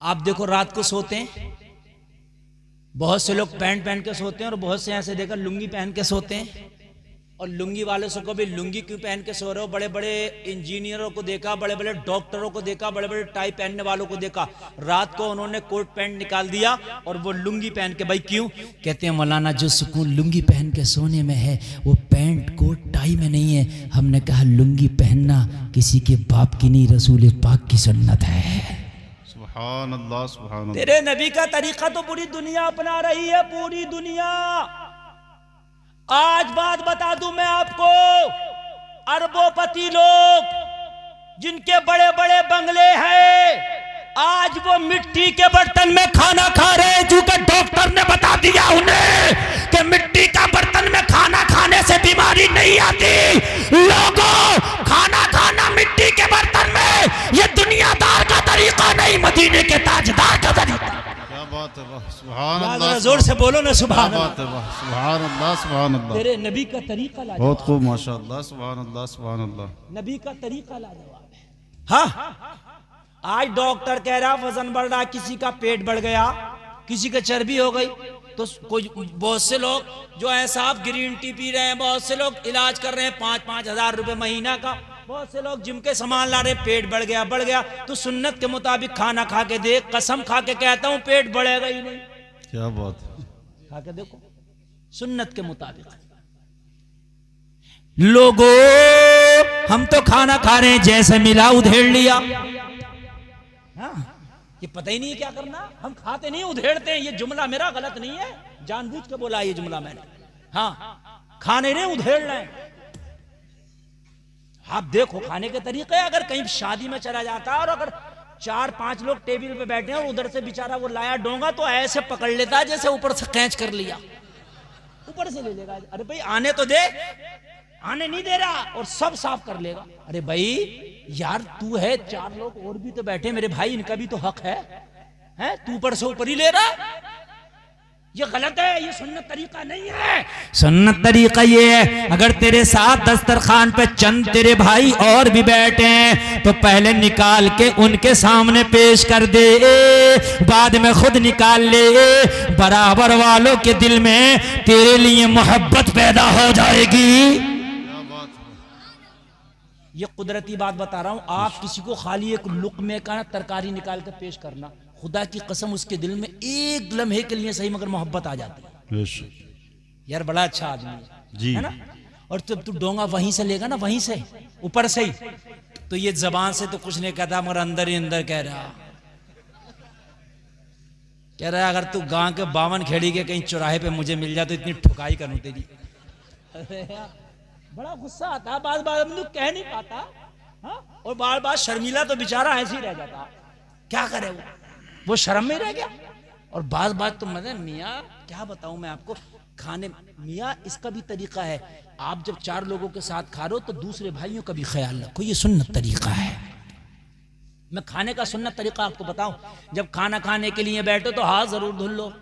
आप देखो रात को सोते हैं, बहुत से लोग पैंट पहन के सोते हैं और बहुत से ऐसे देखा लुंगी पहन के सोते हैं। और लुंगी वाले से को भी लुंगी क्यों पहन के सो रहे हो? बड़े बड़े इंजीनियरों को देखा, बड़े बड़े डॉक्टरों को देखा, बड़े बड़े टाई पहनने वालों को देखा, रात को उन्होंने कोट पैंट निकाल दिया और वो लुंगी पहन के। भाई क्यों? कहते हैं मौलाना जो सुकून लुंगी पहन के सोने में है वो पैंट कोट टाई में नहीं है। हमने कहा लुंगी पहनना किसी के बाप की नहीं, रसूल पाक की सुन्नत है। सुभान अल्लाह, सुभान अल्लाह। तेरे नबी का तरीका तो पूरी दुनिया अपना रही है, पूरी दुनिया। आज बात बता दूं मैं आपको, अरबोपति लोग जिनके बड़े बड़े बंगले हैं, आज वो मिट्टी के बर्तन में खाना खा रहे हैं, क्योंकि डॉक्टर ने बता दिया उन्हें कि मिट्टी का बर्तन में खाना खाने से बीमारी नहीं आती। लोगों, खाना खाना मिट्टी के बर्तन में ये दुनियादार का तरीका नहीं, मदीने के ताजदार का तरीका। क्या बात है, वाह, सुभान अल्लाह। जोर से बोलो ना सुभान क्या बात है, वाह, सुभान अल्लाह, सुभान अल्लाह। तेरे नबी का तरीका लाजवाब, बहुत खूब, माशाअल्लाह, सुभान अल्लाह, सुभान अल्लाह। नबी का तरीका लाजवाब है। हाँ, आज डॉक्टर कह रहा वजन बढ़ रहा, किसी का पेट बढ़ गया, किसी का चर्बी हो गई, तो कोई बहुत से लोग जो है साहब ग्रीन टी पी रहे हैं, बहुत से लोग इलाज कर रहे हैं 5-5 हजार रुपए महीना का, बहुत से लोग जिम के सामान ला रहे, पेट बढ़ गया। तो सुन्नत के मुताबिक खाना खा के देख, कसम खा के कहता हूं पेट बढ़ेगा ही नहीं। क्या बात है, खा के देखो सुन्नत के मुताबिक। लोगों, हम तो खाना खा रहे हैं जैसे मिला उधेड़ लिया। हाँ, ये पता ही नहीं है क्या करना। हम खाते नहीं उधेड़ते हैं। ये जुमला मेरा गलत नहीं है, जानबूझ के बोला ये जुमला मैंने। हाँ, खाने नहीं उधेड़ रहे। आप देखो खाने के तरीके, अगर कहीं शादी में चला जाता है और अगर 4-5 लोग टेबल पे बैठे हैं और उधर से बेचारा वो लाया डोंगा, तो ऐसे पकड़ लेता है जैसे ऊपर से कैच कर लिया, ऊपर से ले लेगा। अरे भाई आने तो दे, आने नहीं दे रहा और सब साफ कर लेगा। अरे भाई यार तू है, 4 लोग और भी तो बैठे मेरे भाई, इनका भी तो हक है, तू ऊपर से ऊपर ही ले रहा। ये गलत है, ये सुन्नत तरीका नहीं है। सुन्नत तरीका ये है, अगर तेरे साथ दस्तरखान पे चंद तेरे भाई और भी बैठे हैं तो पहले निकाल के उनके सामने पेश कर दे, बाद में खुद निकाल ले। बराबर वालों के दिल में तेरे लिए मोहब्बत पैदा हो जाएगी। ये कुदरती बात बता रहा हूं। आप किसी को खाली एक लुक़मे का तरकारी निकाल कर पेश करना, खुदा की कसम उसके दिल में एक लम्हे के लिए सही मगर मोहब्बत आ जाती है। यार बड़ा अच्छा आदमी जी है ना। और जब तू डोंगा वहीं से लेगा ना, वहीं से ऊपर से ही, तो ये जबान से तो कुछ नहीं कहता मगर अंदर ही अंदर कह रहा अगर तू गांव के 52 खेड़ी के कहीं चौराहे पे मुझे मिल जाए तो इतनी ठुकाई करूं तेरी। अरे यार बड़ा गुस्सा आता, बार बार कह नहीं पाता। हाँ? और बार बार शर्मिला तो बेचारा ऐसे ही रह जाता, क्या करे वो शर्म में रह गया। और बार बार तो मतलब मियाँ क्या बताऊं मैं आपको, खाने मियाँ इसका भी तरीका है। आप जब 4 लोगों के साथ खा रहे हो तो दूसरे भाइयों का भी ख्याल रखो, ये सुन्नत तरीका है। मैं खाने का सुन्नत तरीका आपको बताऊं, जब खाना खाने के लिए बैठो तो हाथ जरूर धुल लो।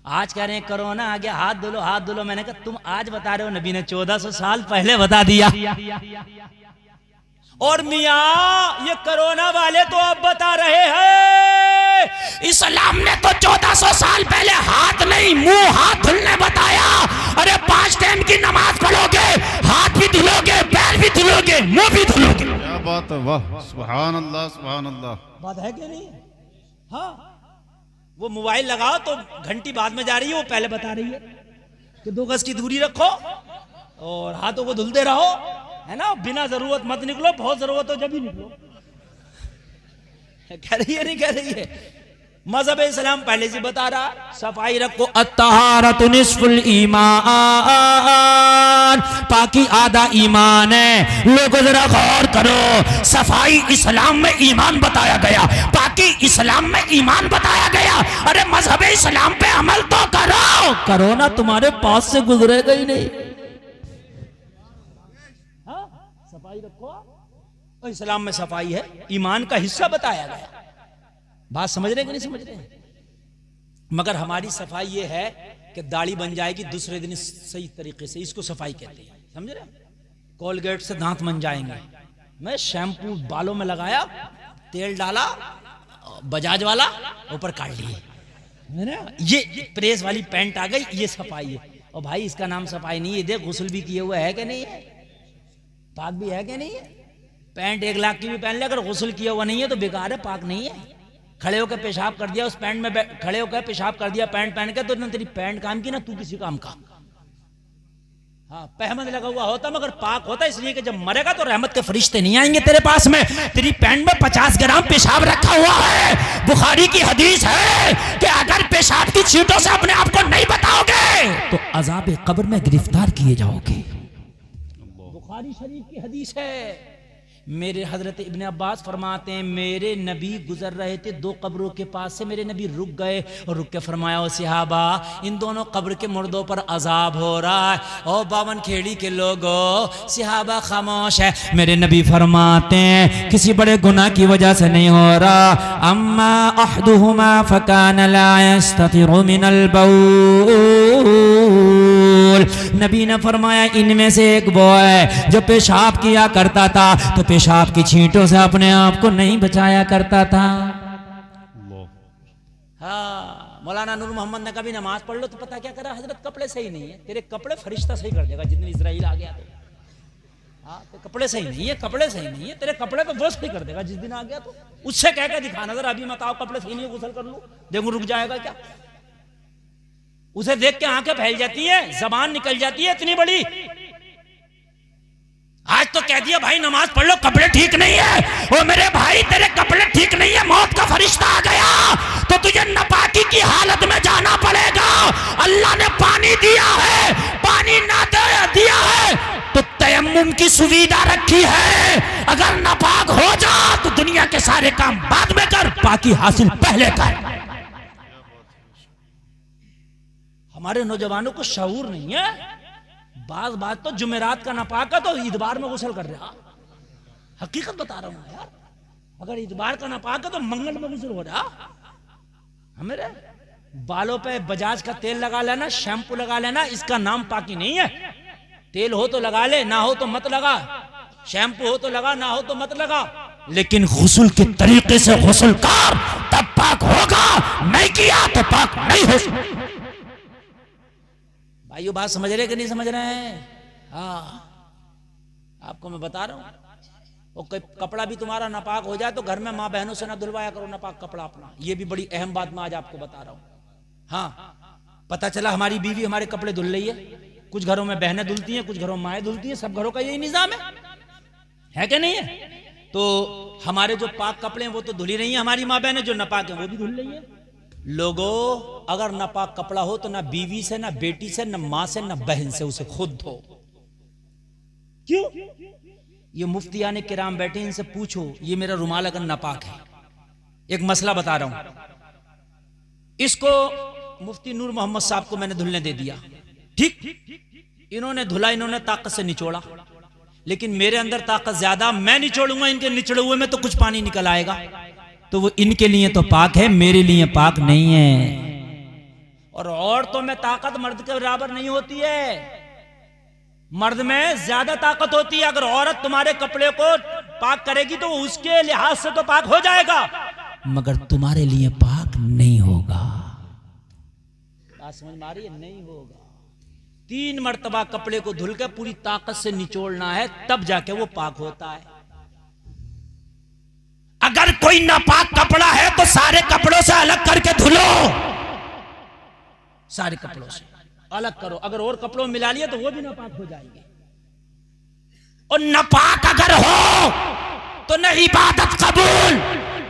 आज कह रहे हैं कोरोना आ गया, हाथ धुलो हाथ धुलो। मैंने कहा तुम आज बता रहे हो, नबी ने 1400 साल पहले बता दिया। और मियाँ ये कोरोना वाले तो अब बता रहे हैं, इस्लाम ने तो 1400 साल पहले हाथ नहीं मुंह हाथ धुलने बताया। अरे 5 टाइम की नमाज पढ़ोगे, हाथ भी धुलोगे, पैर भी धुलोगे, मुंह भी धुलोगे। क्या बात है, वाह, सुभान अल्लाह, सुभान अल्लाह। बात है कि नहीं? हाँ, वो मोबाइल लगाओ तो घंटी बाद में जा रही है, वो पहले बता रही है कि 2 गज की दूरी रखो और हाथों को धुलते रहो, है ना। बिना जरूरत मत निकलो, बहुत जरूरत हो जब ही निकलो। कह रही है नहीं कह रही है? मजहब इस्लाम पहले से बता रहा, सफाई रखो। अत्तहारतु निस्फुल ईमान, पाकी आधा ईमान है। लोगों जरा गौर करो, सफाई इस्लाम में ईमान बताया गया, पाकी इस्लाम में ईमान बताया गया। अरे मजहब इस्लाम पे अमल तो करो, करो ना, तुम्हारे पास से गुजरेगा ही नहीं। हाँ, सफाई रखो। और इस्लाम में सफाई है, ईमान का हिस्सा बताया गया। बात समझ रहे हैं कि नहीं समझ रहे हैं? मगर हमारी सफाई ये है कि दाढ़ी बन जाएगी दूसरे दिन सही तरीके से, इसको सफाई कहते हैं। समझ रहे? कोलगेट से दांत बन जाएंगे। मैं शैम्पू बालों में लगाया, तेल डाला, बजाज वाला ऊपर काट लिए, ये प्रेस वाली पैंट आ गई, ये सफाई है। और भाई इसका नाम सफाई नहीं है, देख गुस्ल भी किए हुआ है कि नहीं है, पाक भी है कि नहीं है। पैंट 1 लाख की भी पहन ले, अगर गुस्ल किया हुआ नहीं है तो बेकार है, पाक नहीं है। खड़े होकर पेशाब कर दिया उस पैंट में, खड़े होकर पेशाब कर दिया पैंट पहन के, तो ना तेरी पैंट काम की ना तू किसी काम का। हाँ, पहमद लगा हुआ होता मगर पाक होता, इसलिए कि जब मरेगा तो रहमत के फरिश्ते नहीं आएंगे तेरे पास में। तेरी पैंट में 50 ग्राम पेशाब रखा हुआ है। बुखारी की हदीस है कि अगर पेशाब की छींटों से अपने आप को नहीं बताओगे तो अज़ाब कब्र में गिरफ्तार किए जाओगे। बुखारी शरीफ की हदीस है। मेरे हजरत इब्न अब्बास फरमाते हैं, मेरे नबी गुजर रहे थे 2 कब्रों के पास से, मेरे नबी रुक गए और रुक के फरमाया, ओ सिहाबा इन दोनों कब्र के मुर्दों पर अजाब हो रहा है। ओ 52 खेड़ी के लोगों, सिहाबा खामोश है। मेरे नबी फरमाते हैं, किसी बड़े गुनाह की वजह से नहीं हो रहा। अम्मा अहदुहुमा फकान ला यस्ततिरु मिनल बौल। नबी ने फरमाया, इनमें से एक वो है जो पेशाब किया करता था तो पेशाब की छींटों से अपने आप को नहीं बचाया करता था। हाँ, मौलाना नूर मोहम्मद ने कभी नमाज पढ़ लो तो पता क्या करा, हजरत कपड़े सही नहीं है, तेरे कपड़े फरिश्ता सही कर देगा जितने इजराइल आ गया तो। हाँ, तो कपड़े सही नहीं है, कपड़े सही नहीं है, तेरे कपड़े तो वो सही कर देगा जिस दिन आ गया तो। उससे कह के दिखाना, जरा अभी मत आओ कपड़े सही नहीं है, गुस्ल कर लूं, देखो रुक जाएगा क्या। उसे देख के आंखें फैल जाती है, जबान निकल जाती है इतनी बड़ी। आज तो कह दिया भाई नमाज पढ़ लो, कपड़े ठीक नहीं है। ओ मेरे भाई तेरे कपड़े ठीक नहीं है, मौत का फरिश्ता आ गया तो तुझे नापाकी की हालत में जाना पड़ेगा। अल्लाह ने पानी दिया है, पानी ना दिया है तो तयम्मुम की सुविधा रखी है। अगर नापाक हो जा तो दुनिया के सारे काम बाद में कर, पाकी हासिल पहले कर। हमारे नौजवानों को शऊर नहीं है। बात तो जुमेरात का नापाक है तो ईदबार में गुस्ल कर रहा। हकीकत बता रहा हूं यार, अगर ईदबार का नापाक है तो मंगल में गुस्ल हो रहा। हमारे बालों पे बजाज का तेल लगा लेना, शैम्पू लगा लेना, इसका नाम पाकी नहीं है। तेल हो तो लगा ले, ना हो तो मत लगा। शैम्पू हो तो लगा, ना हो तो मत लगा। लेकिन गुस्ल के तरीके से गुस्ल कर, तब पाक होगा। नहीं किया तो पाक नहीं हो। भाइयों बात समझ रहे कि नहीं समझ रहे हैं? हाँ, आपको मैं बता रहा हूं। वो कपड़ा भी तुम्हारा नापाक हो जाए तो घर में माँ बहनों से ना धुलवाया करो नापाक कपड़ा अपना। ये भी बड़ी अहम बात मैं आज आपको बता रहा हूं। हाँ, पता चला हमारी बीवी हमारे कपड़े धुल रही है। कुछ घरों में बहनें धुलती हैं, कुछ घरों में माएँ धुलती हैं। सब घरों का यही निजाम है कि नहीं है? तो हमारे जो पाक कपड़े हैं वो तो धुल ही रही है, हमारी माँ बहनें जो नापाक है वो भी धुल रही है। लोगों, अगर नापाक कपड़ा हो तो ना बीवी से, ना बेटी से, ना मां से, ना बहन से, उसे खुद धो। क्यों? ये मुफ्तियाने किराम बैठे, इनसे पूछो, ये मेरा रुमाल अगर नापाक है, एक मसला बता रहा हूं, इसको मुफ्ती नूर मोहम्मद साहब को मैंने धुलने दे दिया, ठीक, इन्होंने धुला, इन्होंने ताकत से निचोड़ा, लेकिन मेरे अंदर ताकत ज्यादा, मैं निचोड़ूंगा, इनके निचड़े हुए में तो कुछ पानी निकल आएगा, तो वो इनके लिए तो पाक है, मेरे लिए पाक नहीं है। और औरतों में ताकत मर्द के बराबर नहीं होती है, मर्द में ज्यादा ताकत होती है। अगर औरत तुम्हारे कपड़े को पाक करेगी तो उसके लिहाज से तो पाक हो जाएगा, मगर तुम्हारे लिए पाक नहीं होगा। बात समझ में आ रही है? नहीं होगा। 3 मर्तबा कपड़े को धुल के पूरी ताकत से निचोड़ना है, तब जाके वो पाक होता है। अगर कोई नापाक कपड़ा है तो सारे कपड़ों से अलग करके धुलो, सारे कपड़ों से अलग करो। अगर और कपड़ों में मिला लिया तो वो भी नापाक हो जाएंगे। और नापाक अगर हो तो न इबादत कबूल,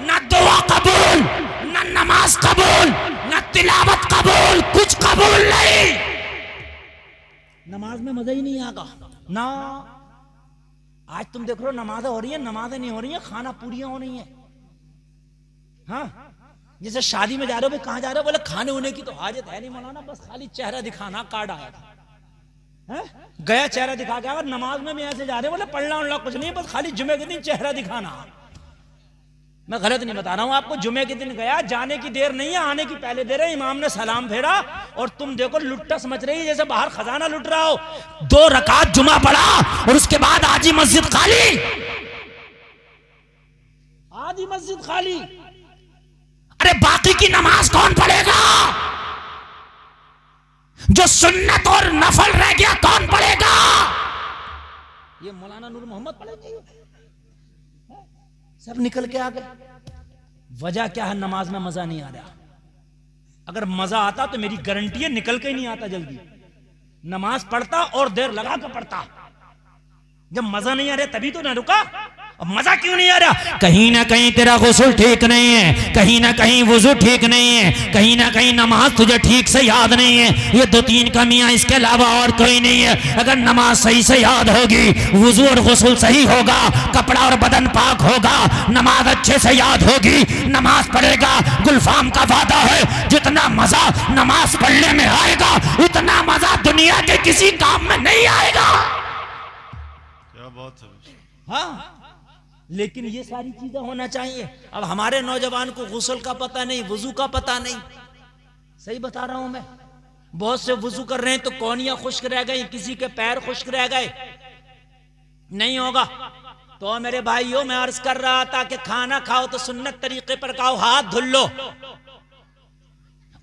न दुआ कबूल, न नमाज कबूल, न तिलावत कबूल, कुछ कबूल नहीं। नमाज में मजा ही नहीं आएगा ना। आज तुम देख रहे हो नमाजें हो रही है, नमाजें नहीं हो रही है, खाना पूरियां हो रही है। हाँ, जैसे शादी में जा रहे हो, कहां जा रहे हो? बोले खाने होने की तो हाजत है नहीं मौलाना, बस खाली चेहरा दिखाना, कार्ड आया था, है? गया चेहरा दिखा के। अगर नमाज में भी ऐसे जा रहे हो, बोले पढ़ना उड़ना कुछ नहीं, बस खाली जुमे के दिन चेहरा दिखाना। मैं गलत नहीं बता रहा हूं आपको, जुमे के दिन गया, जाने की देर नहीं है, आने की पहले देर है। इमाम ने सलाम फेरा और तुम देखो लुट्टस मच रही है जैसे बाहर खजाना लुट रहा हो। 2 रकात जुमा पढ़ा और उसके बाद आधी मस्जिद खाली, आधी मस्जिद खाली। अरे बाकी की नमाज कौन पढ़ेगा? जो सुन्नत और नफल रह गया कौन पढ़ेगा? ये मौलाना नूर मोहम्मद पढ़ेंगे? सब निकल के आ गए। वजह क्या है? नमाज में मजा नहीं आ रहा। अगर मजा आता तो मेरी गारंटी है निकल के ही नहीं आता जल्दी। नमाज पढ़ता और देर लगा के पढ़ता। जब मजा नहीं आ रहा तभी तो ना रुका। अब मजा क्यों नहीं आ रहा? कहीं ना कहीं तेरा गुस्ल ठीक नहीं है, कहीं ना कहीं वुजू ठीक नहीं है, कहीं ना कहीं नमाज तुझे ठीक से याद नहीं है। ये 2-3 कमियां, इसके अलावा और कोई नहीं है। अगर नमाज सही से याद होगी, वुजू और गुस्ल सही होगा, कपड़ा और बदन पाक होगा, नमाज अच्छे से याद होगी, नमाज पढ़ेगा। गुलफाम का वादा है जितना मजा नमाज पढ़ने में आएगा उतना मजा दुनिया के किसी काम में नहीं आएगा। क्या बात है। हाँ, लेकिन ये सारी चीजें होना चाहिए। अब हमारे नौजवान को गुस्ल का पता नहीं, वुजू का पता नहीं। सही बता रहा हूं मैं। बहुत से वुजू कर रहे हैं तो कौनियां खुश्क रह गई, किसी के पैर खुश्क रह गए। नहीं होगा। तो मेरे भाइयों, मैं अर्ज कर रहा था कि खाना खाओ तो सुन्नत तरीके पर खाओ, हाथ धुल लो।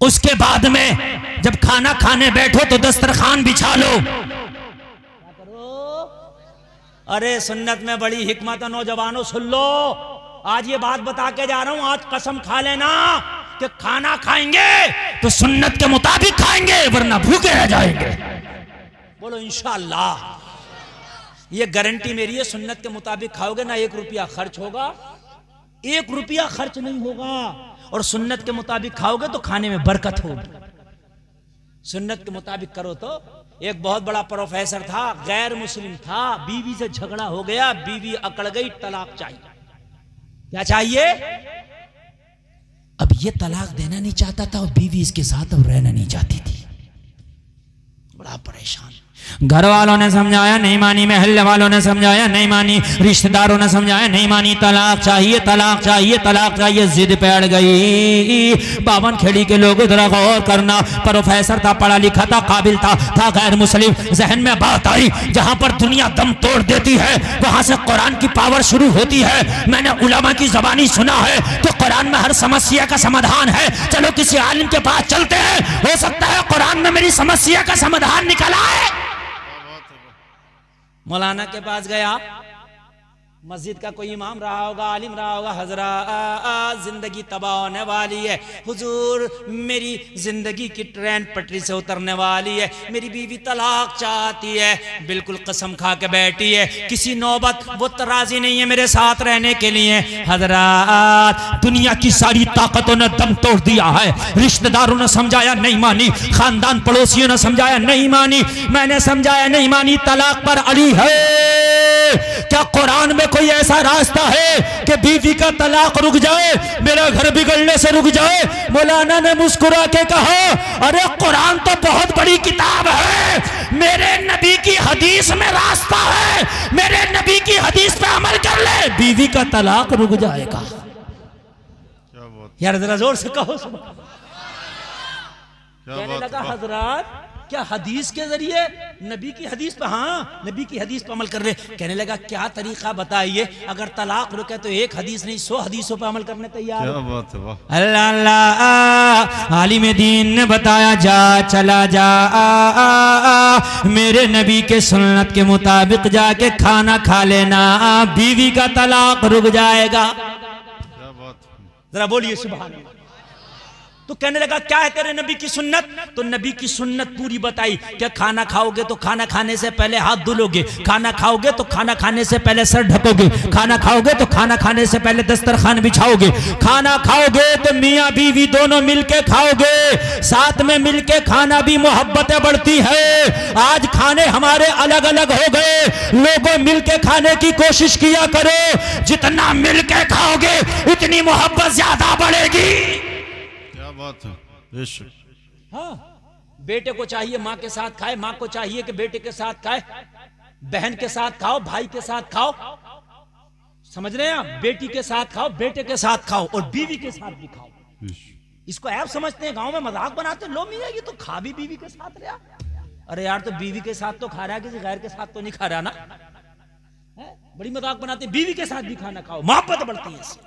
उसके बाद में जब खाना खाने बैठो तो दस्तरखान बिछा लो। अरे सुन्नत में बड़ी हिकमत है नौजवानों, सुन लो। आज ये बात बता के जा रहा हूं, आज कसम खा लेना कि खाना खाएंगे तो सुन्नत के मुताबिक खाएंगे, वरना भूखे रह जाएंगे। बोलो इंशाअल्लाह। ये गारंटी मेरी है। सुन्नत के मुताबिक खाओगे ना 1 रुपया खर्च होगा, 1 रुपया खर्च नहीं होगा। और सुन्नत के मुताबिक खाओगे तो खाने में बरकत होगी। सुन्नत के मुताबिक करो तो। एक बहुत बड़ा प्रोफेसर था, गैर मुस्लिम था, बीवी से झगड़ा हो गया, बीवी अकड़ गई, तलाक चाहिए। क्या चाहिए? अब ये तलाक देना नहीं चाहता था और बीवी इसके साथ अब रहना नहीं चाहती थी। बड़ा परेशान। घर वालों ने समझाया नहीं मानी, महल्ले वालों ने समझाया नहीं मानी, रिश्तेदारों ने समझाया नहीं मानी। तलाक चाहिए, तलाक चाहिए, तलाक चाहिए। जिद पे अड़ गई। बावन खेड़ी के लोग जरा गौर करना। प्रोफेसर था, पढ़ा लिखा था, काबिल था गैर मुस्लिम। जहन में बात आई, जहां पर दुनिया दम तोड़ देती है वहां से कुरान की पावर शुरू होती है। मैंने उलमा की जबानी सुना है तो कुरान में हर समस्या का समाधान है। चलो किसी आलिम के पास चलते हैं, हो सकता है कुरान में मेरी समस्या का समाधान निकल आए। मौलाना के पास गया, मस्जिद का कोई इमाम रहा होगा, आलिम रहा होगा। हजरत, जिंदगी तबाह होने वाली है हुजूर, मेरी जिंदगी की ट्रेन पटरी से उतरने वाली है, मेरी बीवी तलाक चाहती है। बिल्कुल कसम खा के बैठी है, किसी नौबत वो राजी नहीं है मेरे साथ रहने के लिए। हजरत, दुनिया की सारी ताकतों ने दम तोड़ दिया है। रिश्तेदारों ने समझाया नहीं मानी, खानदान पड़ोसियों ने समझाया नहीं मानी, मैंने समझाया नहीं मानी। तलाक पर अड़ी है। क्या कुरान में कोई ऐसा रास्ता है कि बीवी का तलाक रुक जाए, मेरा घर बिगड़ने से रुक जाए? मौलाना ने मुस्कुरा के कहा, अरे कुरान तो बहुत बड़ी किताब है, मेरे नबी की हदीस में रास्ता है, मेरे नबी की हदीस पे अमल कर ले, बीवी का तलाक रुक जाएगा। क्या बात। यार जरा जोर से कहो। क्या कहने बात। लगा हजरत, क्या हदीस के जरिए नबी की हदीस पे? हाँ, नबी की हदीस पे अमल कर रहे। कहने लगा क्या तरीका बताइए, अगर तलाक रुके तो 1 हदीस नहीं 100 हदीसों पे अमल करने तैयार। क्या बात है। वाह। अल्लाह अल्लाह। आलिम दीन ने बताया, जा चला जा, मेरे नबी के सुन्नत के मुताबिक जाके खाना खा लेना, बीवी का तलाक रुक जाएगा। क्या बात। जरा बोलिए सुभान अल्लाह। तो कहने लगा क्या है तेरे नबी की सुन्नत? तो नबी की सुन्नत पूरी बताई। क्या खाना खाओगे तो खाना खाने से पहले हाथ धुलोगे, खाना खाओगे तो खाना खाने से पहले सर ढकोगे, खाना खाओगे तो खाना खाने से पहले दस्तरखान बिछाओगे, खाना खाओगे तो मियाँ बीवी दोनों मिलके खाओगे, साथ में मिलके खाना भी मोहब्बतें बढ़ती है। आज खाने हमारे अलग अलग हो गए, लोगों मिलके खाने की कोशिश किया करो, जितना मिलके खाओगे उतनी मोहब्बत ज्यादा बढ़ेगी। बात है। बेशक। हाँ, बेटे को चाहिए माँ के साथ खाए, माँ को चाहिए कि बेटे के साथ खाए, बहन के साथ खाओ, भाई के साथ खाओ, समझ रहे हैं आप? बेटी के साथ खाओ, बेटे के साथ खाओ और बीवी के साथ भी खाओ। इसको ऐप समझते हैं, गांव में मजाक बनाते हैं, लो मियां ये तो खा भी बीवी के साथ रहा। अरे यार, तो बीवी के साथ तो खा रहा है, किसी गैर के साथ तो नहीं खा रहा ना। बड़ी मजाक बनाते हैं, बीवी के साथ भी खाना खाओ, मोहब्बत बढ़ती है इससे।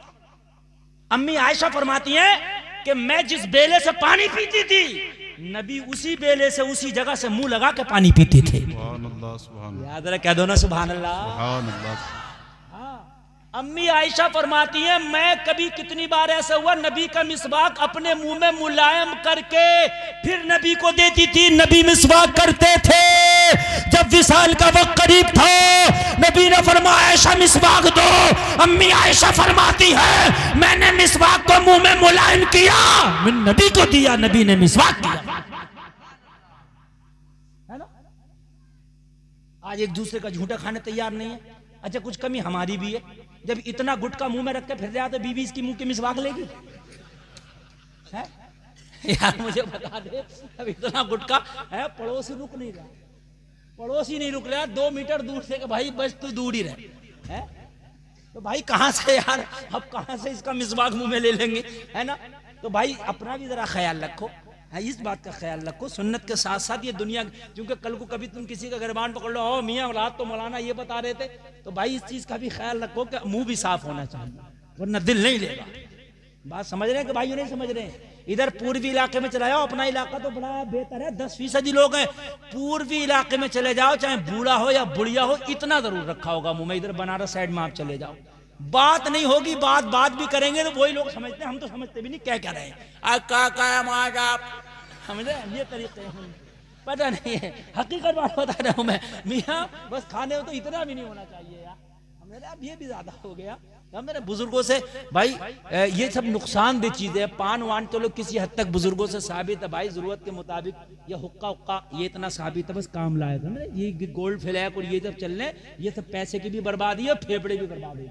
अम्मी आयशा फरमाती हैं कि मैं जिस बेले से पानी पीती थी, नबी उसी बेले से उसी जगह से मुंह लगा के पानी पीते थे। सुभान अल्लाह, सुभान अल्लाह, याद रख, कह दो ना सुभान अल्लाह। सुभान अल्लाह। अम्मी आयशा फरमाती है, मैं कभी कितनी बार ऐसा हुआ, नबी का मिसवाक अपने मुंह में मुलायम करके फिर नबी को देती थी। नबी मिसवाक करते थे। जब विसाल का वक्त करीब था, नबी ने फरमाया आयशा मिसवाक दो। अम्मी आयशा फरमाती है, मैंने मिसवाक को मुंह में मुलायम किया, मैं नबी को दिया, नबी ने मिसवाक किया। है ना? आज एक दूसरे का झूठा खाने तैयार नहीं है। अच्छा, कुछ कमी हमारी भी है। जब इतना गुटका मुंह में रख के फिर जाए तो बीवी इसकी मुंह की मिसवाक लेगी? है? यार मुझे बता दे, अब इतना गुटका है, पड़ोसी रुक नहीं रहा, पड़ोसी नहीं रुक रहा 2 मीटर दूर से कि भाई बस तू दूर ही रहे। है? तो भाई कहां से यार, अब कहां से इसका मिसवाक मुंह में ले लेंगे? है ना? तो भाई अपना भी जरा ख्याल रखो, इस बात का ख्याल रखो। सुन्नत के साथ साथ ये दुनिया, क्योंकि कल को कभी तुम किसी का गिरबान पकड़ लो, ओ मियाँ रात तो मौलाना ये बता रहे थे, तो भाई इस चीज का भी ख्याल रखो कि मुंह भी साफ होना चाहिए, वरना दिल नहीं लेगा। बात समझ रहे हैं कि भाइयों नहीं समझ रहे हैं? इधर पूर्वी इलाके में चले जाओ, अपना इलाका तो बड़ा बेहतर है, 10% लोग हैं। पूर्वी इलाके में चले जाओ, चाहे बूढ़ा हो या बुढ़िया हो, इतना जरूर रखा होगा मुंह में। इधर बनारस साइड में आप चले जाओ, बात नहीं होगी, बात भी करेंगे तो वही लोग समझते हैं, हम तो समझते भी नहीं क्या कह रहे हैं। समझे? ये तरीके हैं, पता नहीं है। हकीकत बात बता रहा हूं मैं मियाँ, बस खाने में तो इतना भी नहीं होना चाहिए यार। मेरा अब ये भी ज्यादा हो गया। मेरे बुजुर्गों से भाई ये सब नुकसानदेह चीजें, पान वान तो लोग किसी हद तक बुजुर्गों से साबित है भाई, जरूरत के मुताबिक। ये हुक्का उक्का ये इतना साबित है, बस काम लायक है। ये गोल्ड फ्लैग और ये जब चलने, ये सब पैसे की भी बर्बादी है, फेफड़े भी बर्बाद हो।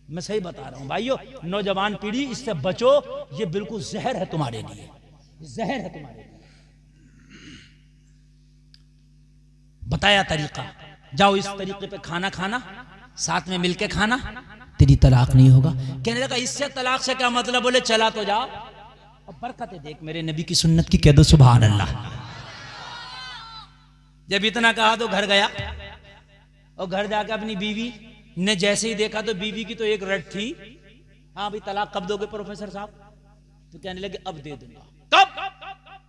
मैं सही बता रहा हूँ भाइयों, नौजवान पीढ़ी इससे बचो, ये बिल्कुल जहर है तुम्हारे लिए, जहर है तुम्हारे लिए। बताया तरीका, जाओ इस तरीके पे खाना खाना, साथ में मिलके खाना, तेरी तलाक नहीं होगा। कहने लगा इससे तलाक से क्या मतलब? बोले चला तो जाओ। अब बरकतें देख मेरे नबी की सुन्नत की, कह दो सुभान अल्लाह। जब इतना कहा तो घर गया, और घर जाकर अपनी बीवी ने जैसे ही देखा तो बीवी की तो एक रट थी, हाँ भाई तलाक कब दोगे प्रोफेसर साहब? तो कहने लगे अब दे दूंगा। कब?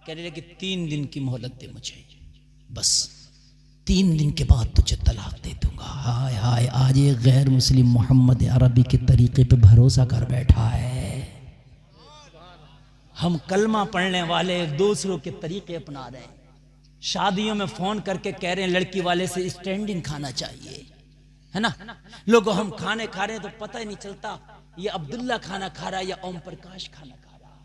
कहने लगे 3 दिन की मोहलत दे मुझे, बस 3 दिन के बाद तुझे तलाक दे दूंगा। हाय हाय, आज एक गैर मुस्लिम मोहम्मद अरबी के तरीके पे भरोसा कर बैठा है। हम कलमा पढ़ने वाले दूसरों के तरीके अपना रहे हैं। शादियों में फोन करके कह रहे हैं लड़की वाले से स्टैंडिंग खाना चाहिए, है ना? लोगों हम खाने खा रहे हैं तो पता ही नहीं चलता ये अब्दुल्ला खाना खा रहा है या ओम प्रकाश खाना खा रहा है,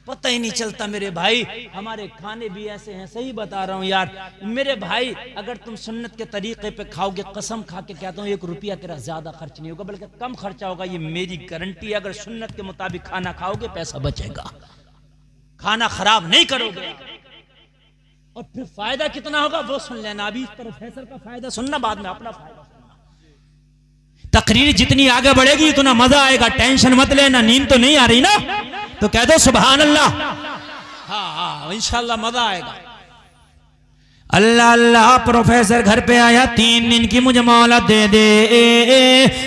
पता ही नहीं चलता मेरे भाई। हमारे खाने भी ऐसे हैं, सही बता रहा हूं यार मेरे भाई। अगर तुम सुन्नत के तरीके पे खाओगे, कसम खा के कहता हूं, 1 रुपया तेरा ज्यादा खर्च नहीं होगा, बल्कि कम खर्चा होगा, ये मेरी गारंटी है। अगर सुन्नत के मुताबिक खाना खाओगे पैसा बचेगा, खाना खराब नहीं करोगे। और फिर फायदा कितना होगा वो सुन लेना। अभी इस प्रोफेसर का फायदा सुनना, बाद में अपना फायदा सुनना। तकरीर जितनी आगे बढ़ेगी उतना मजा आएगा, टेंशन मत लेना। नींद तो नहीं आ रही ना? तो कह दो सुभान अल्लाह। हाँ इंशाल्लाह मजा आएगा। अल्लाह अल्लाह। प्रोफेसर घर पे आया, 3 दिन की मुझे मोहलत दे दे।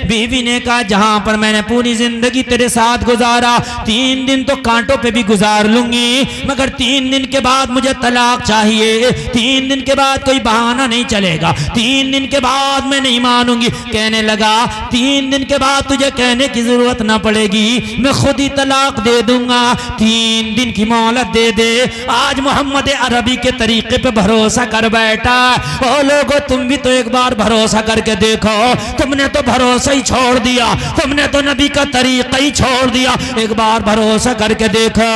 बीवी ने कहा जहां पर मैंने पूरी जिंदगी तेरे साथ गुजारा, 3 दिन तो कांटों पे भी गुजार लूंगी, मगर 3 दिन के बाद मुझे तलाक चाहिए। 3 दिन के बाद कोई बहाना नहीं चलेगा, 3 दिन के बाद मैं नहीं मानूंगी। कहने लगा 3 दिन के बाद तुझे कहने की जरूरत ना पड़ेगी, मैं खुद ही तलाक दे दूंगा। 3 दिन की मोहलत दे दे। आज मोहम्मद अरबी के तरीके पे भरोसा कर बैठा। ओ लोगो तुम भी तो एक बार भरोसा करके देखो। तुमने तो भरोसा ही छोड़ दिया, तुमने तो नबी का तरीका ही छोड़ दिया। एक बार भरोसा करके देखो।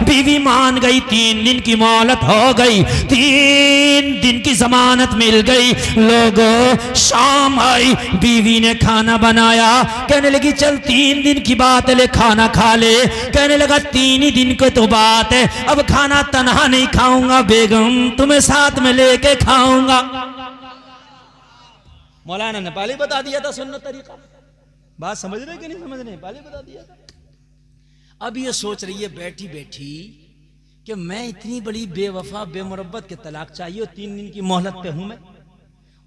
बीवी मान गई, 3 दिन की मोहलत हो गई, 3 दिन की जमानत मिल गई। लोगों शाम आई, बीवी ने खाना बनाया। कहने लगी चल 3 दिन की बात है, ले खाना खा ले। कहने लगा 3 ही दिन की तो बात है, अब खाना तन्हा नहीं खाऊंगा, बेगम तुम्हें साथ में लेके खाऊंगा। मौलाना ने पहले बता दिया था सुन्नत तरीका। बात समझ रहे कि नहीं समझ रहे? पहले बता दिया था। अब ये सोच रही है बैठी बैठी कि मैं इतनी बड़ी बेवफा बेमुरब्बत के तलाक चाहिए और 3 दिन की मोहलत पे हूं मैं।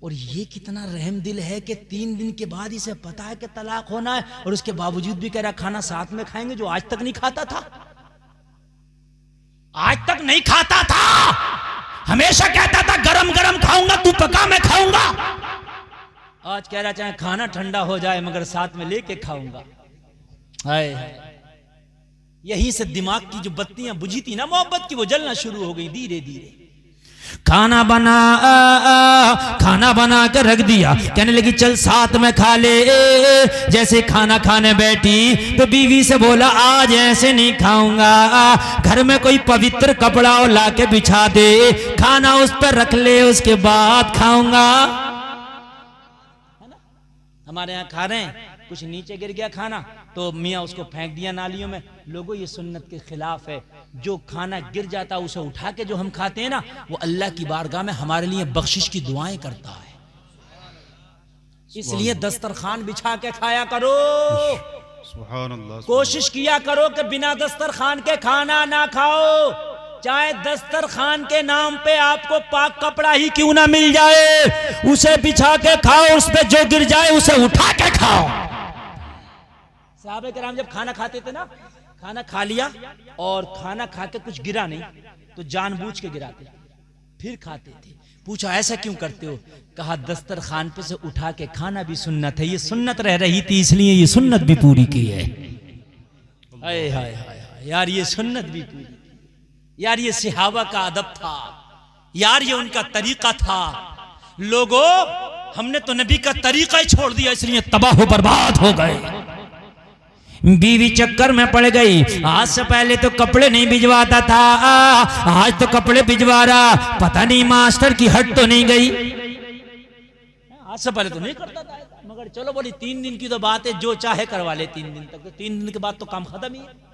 और ये कितना रहम दिल है कि 3 दिन के बाद इसे पता है कि तलाक होना है और उसके बावजूद भी कह रहा खाना साथ में खाएंगे, जो आज तक नहीं खाता था। आज तक नहीं खाता था, हमेशा कहता था गरम गरम खाऊंगा, तू पका मैं खाऊंगा। आज कह रहा चाहे खाना ठंडा हो जाए मगर साथ में लेके खाऊंगा। हाय, यहीं से दिमाग की जो बत्तियां बुझी थी ना मोहब्बत की, वो जलना शुरू हो गई धीरे धीरे। खाना बना कर रख दिया, कहने लगी चल साथ में खा ले। जैसे खाना खाने बैठी तो बीवी से बोला आज ऐसे नहीं खाऊंगा, घर में कोई पवित्र कपड़ा और ला के बिछा दे, खाना उस पर रख ले, उसके बाद खाऊंगा। हमारे यहाँ खा रहे हैं, कुछ नीचे गिर गया खाना तो मियाँ उसको फेंक दिया नालियों में। लोगों ये सुन्नत के खिलाफ है। जो खाना गिर जाता उसे उठा के जो हम खाते हैं ना, वो अल्लाह की बारगाह में हमारे लिए बख्शिश की दुआएं करता है। इसलिए दस्तरखान बिछा के खाया करो। सुभान अल्लाह। कोशिश किया करो कि बिना दस्तरखान के खाना ना खाओ, चाहे दस्तरखान के नाम पे आपको पाक कपड़ा ही क्यों ना मिल जाए, उसे बिछा के खाओ, उस पे जो गिर जाए उसे उठा के खाओ। साहबे कराम जब खाना खाते थे ना, खाना खा लिया और खाना खा के कुछ गिरा नहीं तो जानबूझ के गिराते, फिर खाते थे। पूछा ऐसा क्यों करते हो? कहा दस्तरखान पे से उठा के खाना भी सुन्नत है, ये सुन्नत रह रही थी इसलिए ये सुन्नत भी पूरी की है। हाय हाय हाय यार, ये सुन्नत भी पूरी, यार ये सहाबा का अदब था, यार ये उनका तरीका था। लोगों, हमने तो नबी का तरीका ही छोड़ दिया, इसलिए तबाह बर्बाद हो गए। बीवी चक्कर में पड़ गई। आज से पहले तो कपड़े नहीं भिजवाता था, आज तो कपड़े भिजवा रहा, पता नहीं मास्टर की हट तो नहीं गई। आज से पहले तो नहीं करता था, मगर चलो बोली 3 दिन की तो बात है, जो चाहे करवा ले 3 दिन तक, तो 3 दिन के बाद तो काम खत्म ही है।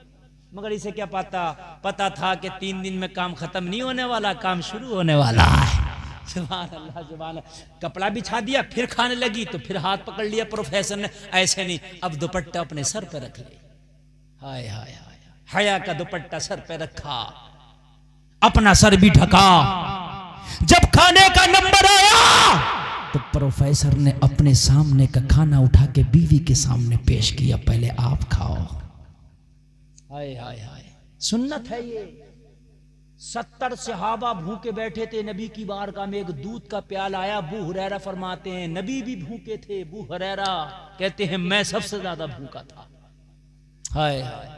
मगर इसे क्या पता था कि 3 दिन में काम खत्म नहीं होने वाला, काम शुरू होने वाला है। सुभान अल्लाह सुभान अल्लाह। कपड़ा बिछा दिया, फिर खाने लगी तो फिर हाथ पकड़ लिया प्रोफेसर ने, ऐसे नहीं, अब दुपट्टा अपने सर पे रख ले। हाय हाय हाय, हया का दुपट्टा सर पे रखा, अपना सर भी ढका। जब खाने का नंबर आया तो प्रोफेसर ने अपने सामने का खाना उठा के बीवी के सामने पेश किया, पहले आप खाओ। हाय हाय हाय, सुन्नत है ये। 70 सहाबा भूखे बैठे थे नबी की बारगाह में, एक दूध का प्याला आया। अबू हुरैरा फरमाते हैं नबी भी भूखे थे। अबू हुरैरा कहते हैं मैं सबसे ज्यादा भूखा था। हाय हाय,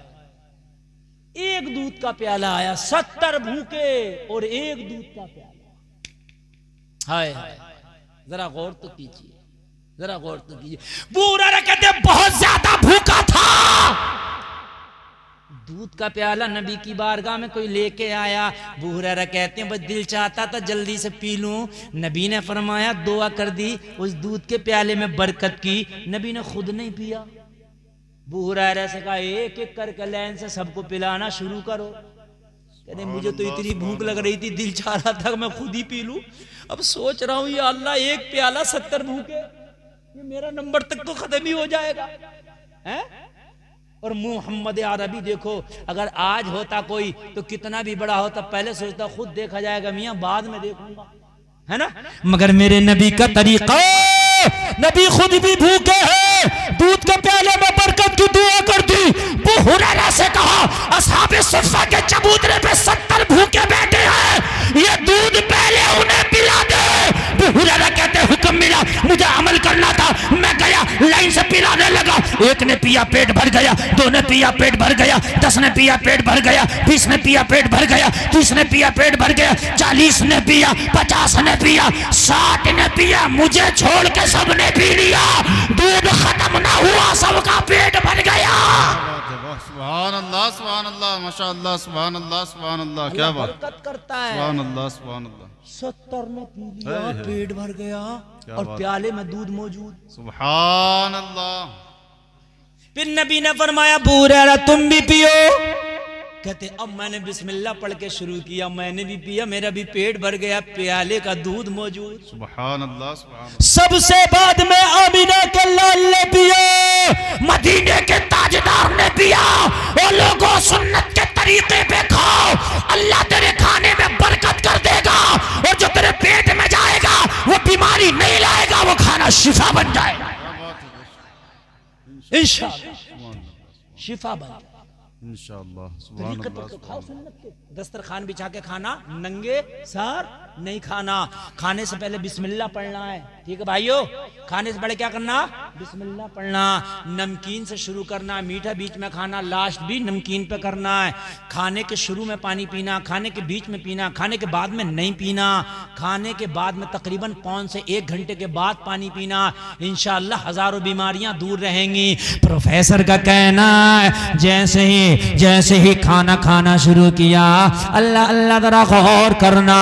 एक दूध का प्याला आया, 70 भूखे और एक दूध का प्याला। हाय हाय, जरा गौर तो कीजिए, जरा गौर तो कीजिए। अबू हुरैरा कहते हैं बहुत ज्यादा भूखा था। दूध का प्याला नबी की बारगाह में कोई लेके आया। अबू हुरैरा कहते हैं बस दिल चाहता था जल्दी से पी लूं। नबी ने फरमाया दुआ कर दी, उस दूध के प्याले में बरकत की। नबी ने खुद नहीं पिया। अबू हुरैरा से कहा एक एक करके लाइन से सबको पिलाना शुरू करो। कहते मुझे तो इतनी भूख लग रही थी, दिल चाह रहा था मैं खुद ही पी लूं। अब सोच रहा हूं या अल्लाह, एक प्याला 70 भूखे, ये मेरा नंबर तक तो खत्म ही हो जाएगा है? और मोहम्मद अरबी देखो, अगर आज होता कोई तो कितना भी बड़ा होता, पहले सोचता खुद देखा जाएगा मियां, बाद में देखूंगा, है ना। मगर मेरे नबी का तरीका, नबी खुद भी भूखे हैं, दूध के प्याले में बरकत की दुआ कर दी। अबू हुरैरा से कहा असहाबे सुफ़ा के चबूतरे पे 70 भूखे बैठे हैं, ये दूध पहले उन्हें पिला दे। अबू हुरैरा कहते हुक्म मिला, मुझे अमल करना था, मैं गया लाइन से पिलाने लगा। एक ने पिया पेट भर गया, 2 ने पिया पेट भर गया, 10 ने पिया पेट भर गया, 20 ने पिया पेट भर गया, 30 ने पिया पेट भर गया, 40 ने पिया, 50 ने पिया, 60 ने पिया, मुझे छोड़ के सबने पी लिया। दूध खत्म ना हुआ, सबका पेट भर गया। सुभान अल्लाह सुभान अल्लाह, माशाअल्लाह सुभान अल्लाह सुभान अल्लाह, क्या बात बरकत करता है। सुभान अल्लाह सुभान अल्लाह। 70 ने पी लिया, पेट भर गया और प्याले में दूध मौजूद। सुभान अल्लाह। फिर नबी ने फरमाया अबू हुरैरा तुम भी पियो। कहते अब मैंने बिस्मिल्लाह पढ़ के शुरू किया, मैंने भी पिया, मेरा भी पेट भर गया, प्याले का दूध मौजूद। सुभान अल्लाह सुभान अल्लाह। सबसे बाद में आमिना के लाल ने पिया, मदीने के ताजदार ने पिया। और लोगों सुन्नत के तरीके पे खाओ, अल्लाह तेरे खाने में बरकत कर देगा, और जो तेरे पेट में जाएगा वो बीमारी नहीं इंशाअल्लाह शिफा बन जाए। इंशाअल्लाह। तरीके तो खाओ सुन्नत के। दस्तरखान बिछा के खाना, नंगे सर नहीं खाना। खाने से पहले बिस्मिल्लाह पढ़ना है, ठीक है भाइयों। खाने से पहले क्या करना? बिस्मिल्लाह पढ़ना। नमकीन से शुरू करना, मीठा बीच में खाना, लास्ट भी नमकीन पे करना है। खाने के शुरू में पानी पीना, खाने के बीच में पीना, खाने के बाद में नहीं पीना। खाने के बाद में तकरीबन 5 से 1 घंटे के बाद पानी पीना। इंशाअल्लाह हजारों बीमारियां दूर रहेंगी। प्रोफेसर का कहना है जैसे ही खाना खाना शुरू किया, अल्लाह अल्लाह जरा गौर करना,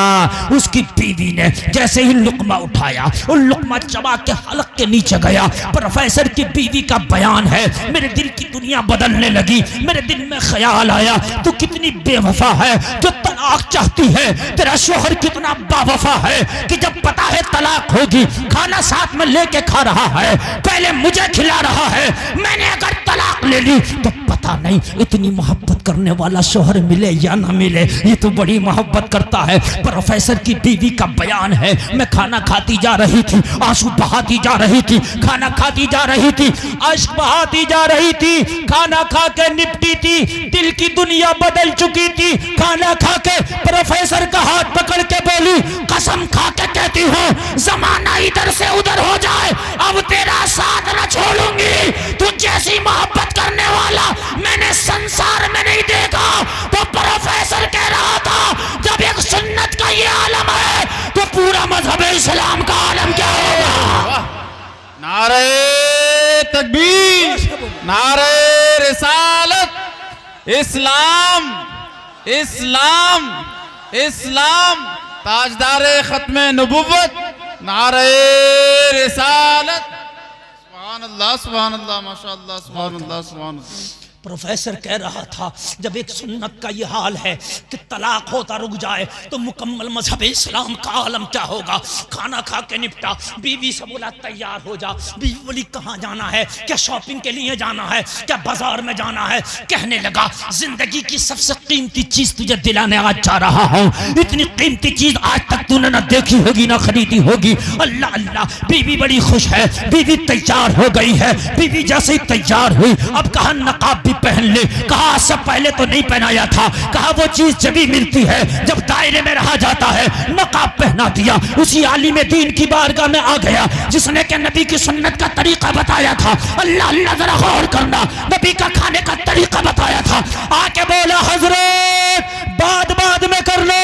उसकी बीवी ने जैसे ही लुकमा उठाया, वो लुकमा चबा के हलक के नीचे गया। प्रोफेसर की बीवी का बयान है, मेरे दिल की दुनिया बदलने लगी। मेरे दिल में ख्याल आया, तू कितनी बेवफा है जो तलाक चाहती है। तेरा शोहर कितना बावफा है कि जब पता है तलाक होगी, खाना साथ में लेके खा रहा है, पहले मुझे खिला रहा है। मैंने अगर तलाक ले ली तो पता नहीं इतनी मोहब्बत करने वाला शोहर मिले या ना मिले। ये तो बड़ी मोहब्बत करता है। प्रोफेसर की बीवी का बयान है, मैं खाना खाती जा रही थी, आंसू बहाती जा रही थी, खाना खाती जा रही थी, अश्क बहाती जा रही थी, खाना खा के निपटी थी, दिल की दुनिया बदल चुकी थी। खाना खा के प्रोफेसर का हाथ पकड़ के बोली, कसम खा के कहती हूँ जमाना इधर से उधर हो जाए, अब तेरा साथ न छोड़ूंगी। तू जैसी मोहब्बत करने वाला मैंने संसार में नहीं देखा। तो प्रोफेसर कह रहा था, जब एक सुन्नत का ये आलम है तो पूरा मजहब इस्लाम का आलम क्या होगा? नारे तकबीर, नारे रिसालत, इस्लाम इस्लाम इस्लाम, ताजदारे खत्मे नबुव्वत, नारे रिसालत। सुभान अल्लाह, सुभान अल्लाह, माशाअल्लाह, सुभान अल्लाह, सुभान अल्लाह। प्रोफेसर कह रहा था, जब एक सुन्नत का ये हाल है कि तलाक होता रुक जाए तो मुकम्मल मजहब इस्लाम का आलम क्या होगा? खाना खा के निपटा, बीवी से बोला तैयार हो जा। बीवी बोली कहाँ जाना है? क्या शॉपिंग के लिए जाना है? क्या बाजार में जाना है? कहने लगा जिंदगी की सबसे कीमती चीज तुझे दिलाने आज जा रहा हूँ। इतनी कीमती चीज आज तक तूने न देखी होगी न खरीदी होगी। अल्लाह अल्लाह, बीवी बड़ी खुश है, बीवी तैयार हो गई है। बीवी जैसे ही तैयार हुई, अब कहा नकाब भी पहन ले। कहा सब पहले तो नहीं पहनाया था। कहा वो चीज जब भी मिलती है जब दायरे में रहा जाता है। नकाब पहना दिया। उसी आलिम दीन की बारगाह में आ गया जिसने के नबी की सुन्नत का तरीका बताया था। अल्लाह अल्लाह जरा गौर करना, नबी का खाने का तरीका बताया था। आके बोला हजरत बाद में कर लो,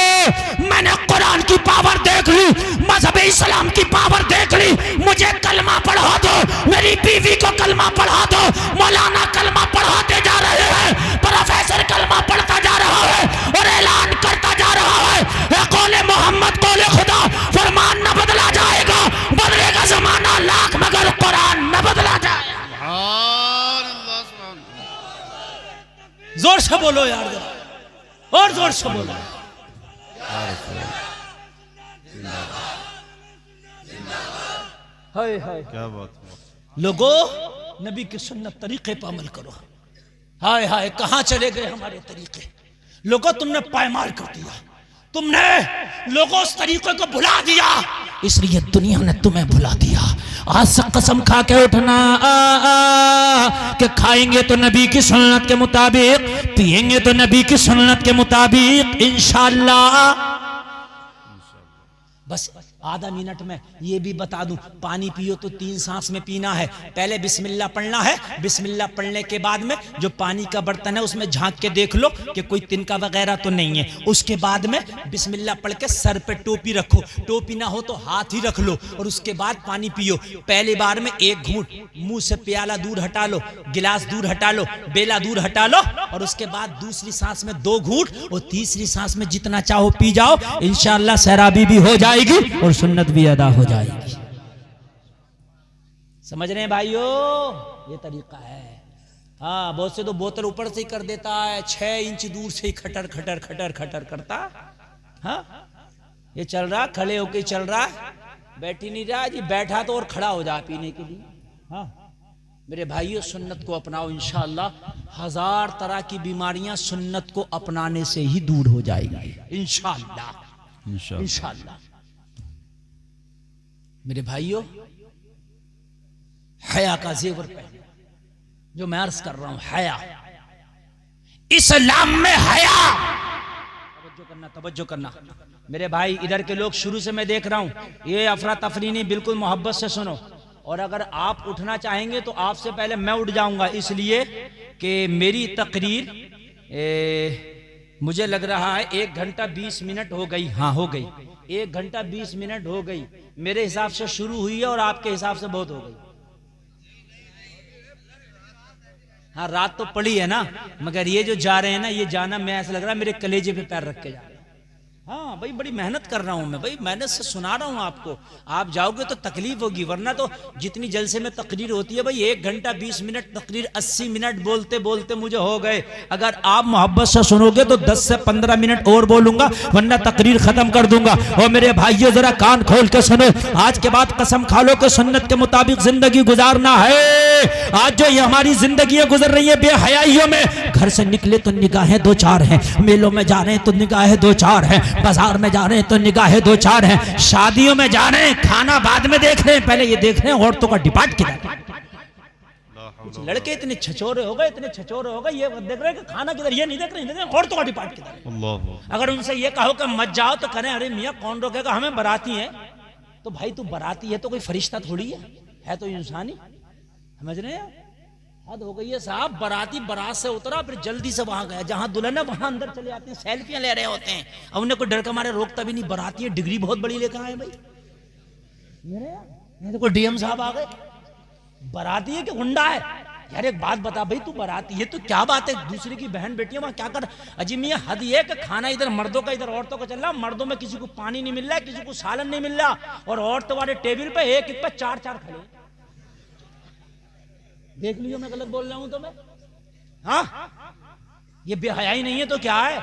मैंने कुरान की पावर देख ली, मजहब इस्लाम की पावर देख ली। मुझे कलमा पढ़ा दो, मेरी बीवी को कलमा पढ़ा दो। मौलाना कलमा पढ़ाते जा रहे हैं, प्रोफेसर कलमा पढ़ता जा रहा है और ऐलान करता जा रहा है, कौले मोहम्मद कौले खुदा, फरमान न बदला जाएगा, बदलेगा जमाना लाख मगर कुरान न बदला जाएगा। जोर से बोलो यार, और जोर से बोलो। हाय हाय, क्या बात है। लोगों, नबी की सुन्नत तरीके पर अमल करो। हाय हाय, कहां चले गए हमारे तरीके? लोगों तुमने पायमाल कर दिया, तुमने लोगों उस तरीके को भुला दिया, इसलिए दुनिया ने तुम्हें भुला दिया। आज से कसम खा के उठना कि खाएंगे तो नबी की सुन्नत के मुताबिक, पिएंगे तो नबी की सुन्नत के मुताबिक, इंशाअल्लाह। बस आधा मिनट में ये भी बता दूं, पानी पियो तो 3 सांस में पीना है। पहले बिस्मिल्लाह पढ़ना है, बिस्मिल्लाह पढ़ने के बाद में जो पानी का बर्तन है उसमें झांक के देख लो कि कोई तिनका वगैरह तो नहीं है। उसके बाद में बिस्मिल्लाह पढ़ के सर पे टोपी रखो, टोपी ना हो तो हाथ ही रख लो और उसके बाद पानी पियो। पहली बार में 1 घूंट, मुंह से प्याला दूर हटा लो, गिलास दूर हटा लो, बेला दूर हटा लो और उसके बाद दूसरी सांस में 2 घूंट और तीसरी सांस में जितना चाहो पी जाओ। इंशाअल्लाह सैराबी भी हो जाएगी और सुन्नत भी अदा हो जाएगी। समझ रहे हैं भाइयों? ये तरीका है। हाँ, बहुत से तो बोतल ऊपर से ही कर देता है, 6 इंच दूर से ही खटर खटर खटर खटर करता। हाँ, ये चल रहा, खड़े होके चल रहा, बैठी नहीं रहा जी, बैठा तो और खड़ा हो जा पीने के लिए। हाँ मेरे भाइयों, सुन्नत को अपनाओ, इंशाअल्लाह 1000 तरह की बीमारियां सुन्नत को अपनाने से ही दूर हो जाएगी, इंशाअल्लाह इंशाअल्लाह। मेरे भाइयों, हया का जेवर पहनो, जो मैं अर्ज कर रहा हूं, हया, इस्लाम में हया। तवज्जो करना मेरे भाई, इधर के लोग शुरू से मैं देख रहा हूं, ये अफरा तफरी नहीं, बिल्कुल मोहब्बत से सुनो। और अगर आप उठना चाहेंगे तो आपसे पहले मैं उठ जाऊंगा, इसलिए कि मेरी तकरीर मुझे लग रहा है 1 घंटा 20 मिनट हो गई। हाँ हो गई, 1 घंटा 20 मिनट हो गई मेरे हिसाब से शुरू हुई है, और आपके हिसाब से बहुत हो गई। हाँ रात तो पड़ी है ना, मगर ये जो जा रहे हैं ना, ये जाना मैं ऐसा लग रहा है मेरे कलेजे पे पैर रख के जा रहे हैं। हाँ भाई बड़ी मेहनत कर रहा हूं मैं, भाई मेहनत से सुना रहा हूं आपको। आप जाओगे तो तकलीफ होगी, वरना तो जितनी जलसे में तकरीर होती है भाई 1 घंटा 20 मिनट तकरीर, 80 मिनट बोलते बोलते मुझे हो गए। अगर आप मोहब्बत से सुनोगे तो 10 से 15 मिनट और बोलूंगा, वरना तकरीर खत्म कर दूंगा। और मेरे भाइयों जरा कान खोल के सुनो, आज के बाद कसम खा लो कि सुन्नत के मुताबिक जिंदगी गुजारना है। आज जो ये हमारी जिंदगी गुजर रही है बेहयाइयों में, घर से निकले तो निगाहें 2-4 हैं, मेलों में जा रहे हैं तो निगाहें 2-4 हैं, बाजार में जा रहे हैं तो निगाहें 2-4 हैं, शादियों में जा रहे हैं, खाना बाद में देख रहे हैं, पहले ये देख रहे हैं औरतों का डिपार्ट किधर। कुछ लड़के इतने छचोरे हो गए, इतने छचोरे हो गए, ये देख रहे हैं कि खाना किधर, ये नहीं देख रहे औरतों का डिपार्ट किधर। अगर उनसे ये कहो कि मत जाओ तो करें, अरे मियाँ कौन रोकेगा, हमें बराती है। तो भाई तू बराती है तो कोई फरिश्ता थोड़ी है तो इंसान ही, समझ रहे हैं? हद हो गई है साहब। बराती बारात से उतरा, फिर जल्दी से वहां गया, जहां दुल्हन है वहां अंदर चले आते हैं, सेल्फियां ले रहे होते हैं। अब उन्हें कोई डर के मारे रोकता भी नहीं। बराती है, डिग्री बहुत बड़ी लेकर आए भाई, मेरे तो कोई डीएम साहब आ गए। बराती है कि गुंडा है? यार एक बात बता भाई, तू बराती है तो क्या बात है, दूसरे की बहन बेटी वहां क्या कर। अजी मियां हद ये कि खाना इधर मर्दों का इधर औरतों का चल रहा, मर्दों में किसी को पानी नहीं मिल रहा है, किसी को सालन नहीं मिल रहा, और औरतों वाले टेबल पे एक पे 4-4 खड़े। देख लीजिए मैं गलत बोल रहा हूं तो मैं, हाँ ये बेहयाई नहीं है तो क्या है?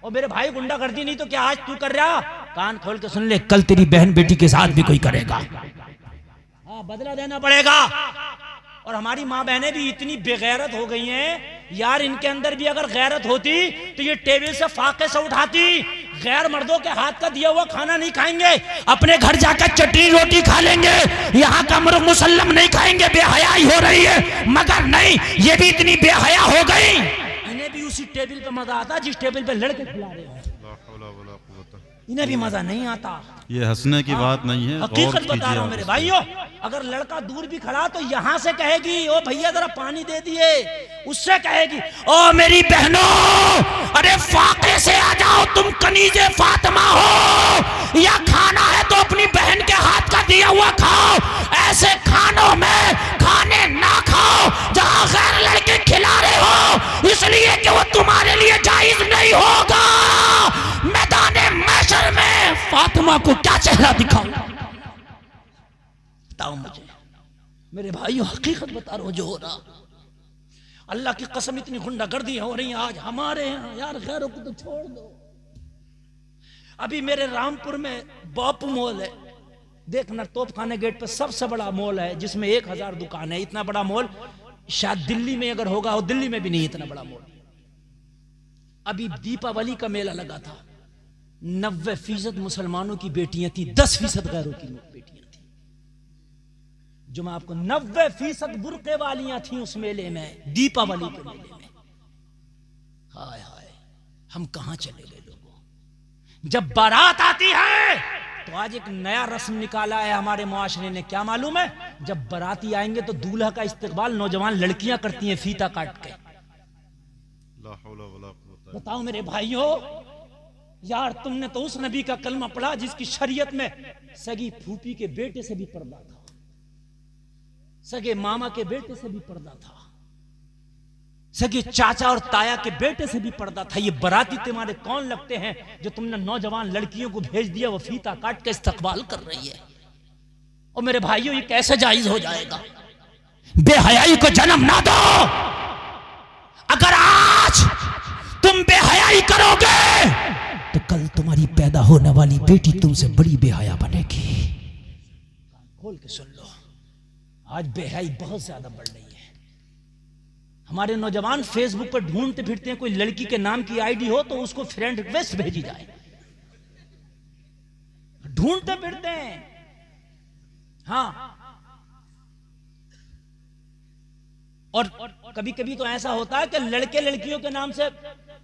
और मेरे भाई गुंडागर्दी नहीं तो क्या आज तू कर रहा? कान खोल के सुन ले, कल तेरी बहन बेटी के साथ भी कोई करेगा। हाँ बदला देना पड़ेगा। और हमारी माँ बहनें भी इतनी बेगैरत हो गई हैं यार, इनके अंदर भी अगर गैरत होती तो ये टेबल से फाके से उठाती। गैर मर्दों के हाथ का दिया हुआ खाना नहीं खाएंगे, अपने घर जाकर चटनी रोटी खा लेंगे, यहाँ का मुसल्लम नहीं खाएंगे। बेहयाई हो रही है, मगर नहीं, ये भी इतनी बेहया हो गई, इन्हें भी उसी टेबल पे मजा आता जिस टेबल पे लड़के खिला रहे हो, इन्हें भी मजा नहीं आता। ये हंसने की बात नहीं है, हकीकत बता रहा हूं मेरे भाइयों। अगर लड़का दूर भी खड़ा तो यहाँ से कहेगी ओ भैया जरा पानी दे दिए, उससे कहेगी ओ मेरी बहनों अरे फाके से आ जाओ, तुम कनीजे फातिमा हो, या खाना है तो अपनी बहन के हाथ का दिया हुआ खाओ। ऐसे खानों में खाने ना खाओ जहाँ गैर लड़के खिला रहे हो, इसलिए कि वो तुम्हारे लिए जायज नहीं होगा। मैदाने महशर में फातिमा को क्या चेहरा दिखाऊं? बताओ मुझे मेरे भाइयों, हकीकत बता रहा हूं जो हो रहा। अल्लाह की कसम इतनी गुंडागर्दी हो रही है आज हमारे यहाँ यार, गैरों को तो छोड़ दो। अभी मेरे रामपुर में बापू मॉल है, देखना तोपखाने गेट पे सबसे बड़ा मॉल है जिसमें 1000 दुकान है। इतना बड़ा मॉल शायद दिल्ली में अगर होगा हो, दिल्ली में भी नहीं इतना बड़ा मॉल। अभी दीपावली का मेला लगा था, 90% मुसलमानों की बेटियां थी, 10% गैरों की बेटियां थी। जो मैं आपको 90% बुर्के वालियां थी उस मेले में, दीपावली के मेले में। हाय हाय, हम कहां चले गए लोगों। जब बारात आती है तो आज एक नया रस्म निकाला है हमारे मुआशरे ने, क्या मालूम है? जब बाराती आएंगे तो दूल्हा का इस्तकबाल नौजवान लड़कियां करती हैं फीता काट के। बताओ मेरे भाइयों, यार तुमने तो उस नबी का कलमा पढ़ा जिसकी शरीयत में सगी फूफी के बेटे से भी पर्दा था, सगे मामा के बेटे से भी पर्दा था, सगे चाचा और ताया के बेटे से भी पर्दा था। ये बराती तुम्हारे कौन लगते हैं जो तुमने नौजवान लड़कियों को भेज दिया, वो फीता काट के इस्तकबाल कर रही है। और मेरे भाइयों ये कैसे जायज हो जाएगा? बेहयाई को जन्म ना दो। अगर आज तुम बेहयाई करोगे तो कल तुम्हारी पैदा होने वाली बेटी तुमसे बड़ी बेहया बनेगी। खोल के सुन लो, आज बेहयाई बहुत ज्यादा बढ़ रही है। हमारे नौजवान फेसबुक पर ढूंढते फिरते हैं, कोई लड़की के नाम की आईडी हो तो उसको फ्रेंड रिक्वेस्ट भेजी जाए, ढूंढते फिरते हैं। हाँ और कभी कभी तो ऐसा होता है कि लड़के लड़कियों के नाम से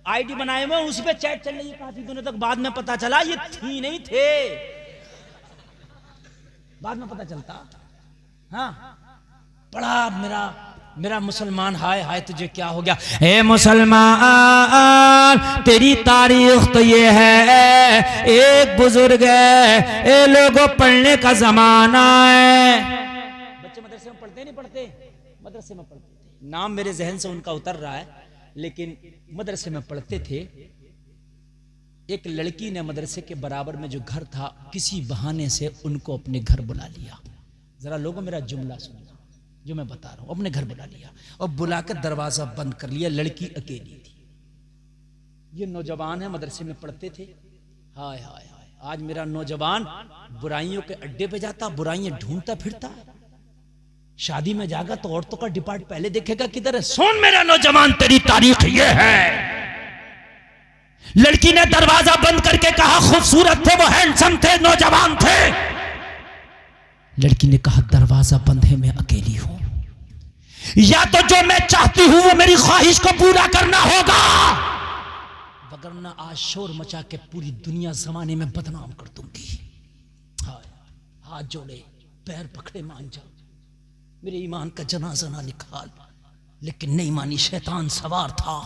आईडी बनाए हुए, उस पे चैट चल रही है काफी दिनों तक, बाद में पता चला ये थी नहीं थे, बाद में पता चलता। हाँ, बड़ा मेरा मुसलमान, हाय हाय तुझे क्या हो गया। ए मुसलमान तेरी तारीख तो ये है, एक बुजुर्ग है, ए लोगों पढ़ने का जमाना है। बच्चे मदरसे में पढ़ते नहीं पढ़ते, मदरसे में पढ़ते थे, नाम मेरे जहन से उनका उतर रहा है, लेकिन मदरसे में पढ़ते थे। एक लड़की ने मदरसे के बराबर में जो घर था, किसी बहाने से उनको अपने घर बुला लिया। जरा लोगों मेरा जुमला सुनना जो मैं बता रहा हूं, अपने घर बुला लिया और बुलाकर दरवाजा बंद कर लिया। लड़की अकेली थी, ये नौजवान है, मदरसे में पढ़ते थे। हाय हाय हाय, आज मेरा नौजवान बुराइयों के अड्डे पे जाता, बुराइयां ढूंढता फिरता है। शादी में जाएगा तो औरतों का डिपार्ट पहले देखेगा किधर है। सुन मेरा नौजवान, तेरी तारीख ये है। लड़की ने दरवाजा बंद करके कहा, खूबसूरत थे वो, हैंडसम थे, नौजवान थे। लड़की ने कहा दरवाजा बंद है, मैं अकेली हूं, या तो जो मैं चाहती हूं वो मेरी ख्वाहिश को पूरा करना होगा, वगरना आज शोर मचा के पूरी दुनिया जमाने में बदनाम कर दूंगी। हाथ जोड़े पैर पकड़े, मान जा, मेरे ईमान का जनाजा ना निकाल। लेकिन नहीं मानी, शैतान सवार था।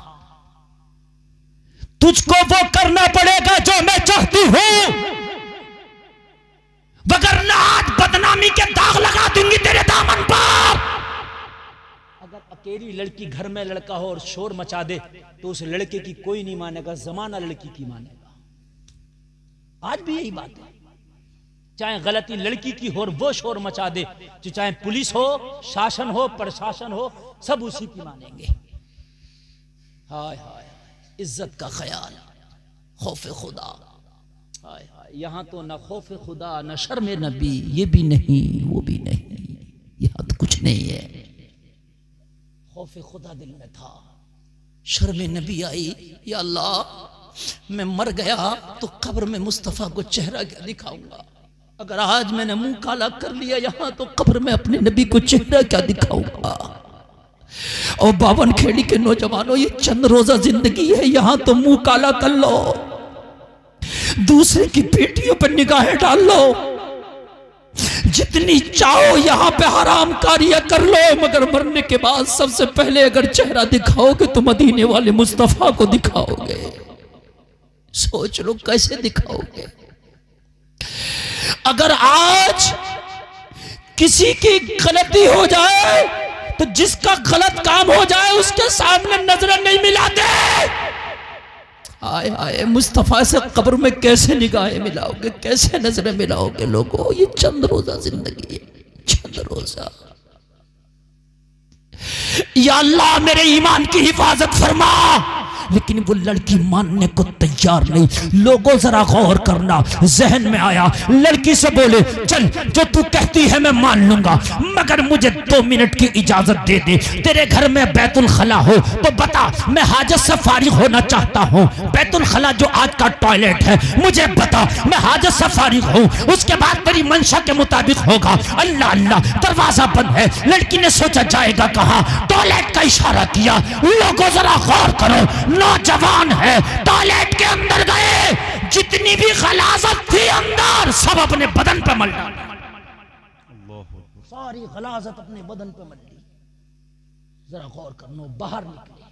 तुझको वो करना पड़ेगा जो मैं चाहती हूं, वगरना आज बदनामी के दाग लगा दूंगी तेरे दामन पर। अगर अकेली लड़की घर में लड़का हो और शोर मचा दे तो उस लड़के की कोई नहीं मानेगा, जमाना लड़की की मानेगा। आज भी यही बात है, चाहे गलती लड़की की हो और वो शोर मचा दे, तो चाहे पुलिस हो, शासन हो, प्रशासन हो, सब उसी की मानेंगे। हाय हाय, इज्जत का ख्याल, खौफ खुदा। हाय हाय, यहां तो ना खौफ खुदा, ना शर्म नबी, ये भी नहीं, वो भी नहीं, यहां तो कुछ नहीं है। खौफ खुदा दिल में था, शर्म नबी आई। या अल्लाह, मैं मर गया तो कब्र में मुस्तफा को चेहरा क्या दिखाऊंगा। अगर आज मैंने मुंह काला कर लिया यहां, तो कब्र में अपने नबी को चेहरा क्या दिखाऊंगा। और 52 खेड़ी के नौजवानों, ये चंद रोजा जिंदगी है, यहां तो मुंह काला कर लो, दूसरे की बेटियों पर निगाहें डाल लो, जितनी चाहो यहां पे हराम कार्य कर लो, मगर मरने के बाद सबसे पहले अगर चेहरा दिखाओगे तो मदीने वाले मुस्तफा को दिखाओगे। सोच लो कैसे दिखाओगे। अगर आज किसी की गलती हो जाए तो जिसका गलत काम हो जाए उसके सामने नजरें नहीं मिलाते। आए आए, मुस्तफा से कब्र में कैसे निगाहें मिलाओगे, कैसे नजरें मिलाओगे लोगों। ये चंद रोजा जिंदगी है, चंद रोजा। या अल्लाह मेरे ईमान की हिफाजत फरमा। लेकिन वो लड़की मानने को तैयार नहीं। लोगों जरा गौर करना, जहन में आया, लड़की से बोले चल जो तू कहती है मैं मान लूंगा, मगर मुझे 2 मिनट की इजाजत दे दे। तेरे घर में बैतुल खला हो तो बता, मैं हाजत से फारिग होना चाहता हूँ। बैतुल खला जो आज का टॉयलेट है, मुझे बता, मैं हाजत से फारिग हूँ, उसके बाद तेरी मंशा के मुताबिक होगा। अल्लाह अल्लाह, दरवाजा बंद है। लड़की ने सोचा जाएगा कहाँ, टॉयलेट का इशारा किया। लोगों जरा गौर करो, नौजवान है, टॉयलेट के अंदर गए, जितनी भी गलाजत थी अंदर सब अपने बदन पे मल डाली। सारी गलाजत अपने बदन पे मल ली। जरा गौर करना, बाहर निकले।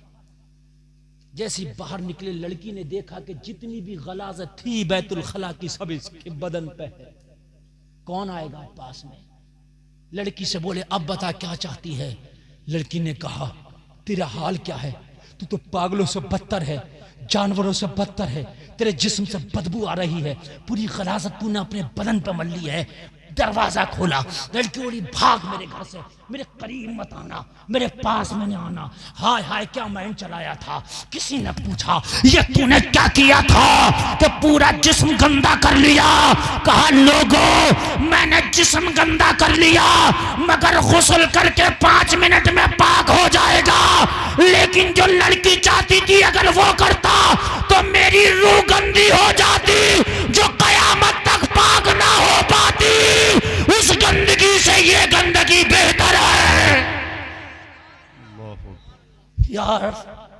जैसी बाहर निकले, लड़की ने देखा कि जितनी भी गलाजत थी बैतुल खला की सब इसके बदन पे है। कौन आएगा पास में? लड़की से बोले अब बता क्या चाहती है। लड़की ने कहा तेरा हाल क्या है, तू तो पागलों से बदतर है, जानवरों से बदतर है, तेरे जिस्म से बदबू आ रही है, पूरी गलाजत तूने अपने बदन पर मल ली है। दरवाजा खोला, लड़की बोली भाग मेरे घर से, मेरे करीब मत आना, मेरे पास में नहीं आना। हाय हाय क्या मैंने चलाया था। किसी ने पूछा ये तूने क्या किया था कि पूरा जिस्म गंदा कर लिया। कहा लोगों मैंने जिस्म गंदा कर लिया, मगर गुस्ल करके 5 मिनट में पाक हो जाएगा। लेकिन जो लड़की चाहती थी अगर वो करता तो मेरी रूह गंदी हो जाती, जो कयामत तक पाक ना हो पाती। उस गंदगी से ये गंदगी बेहतर है। यार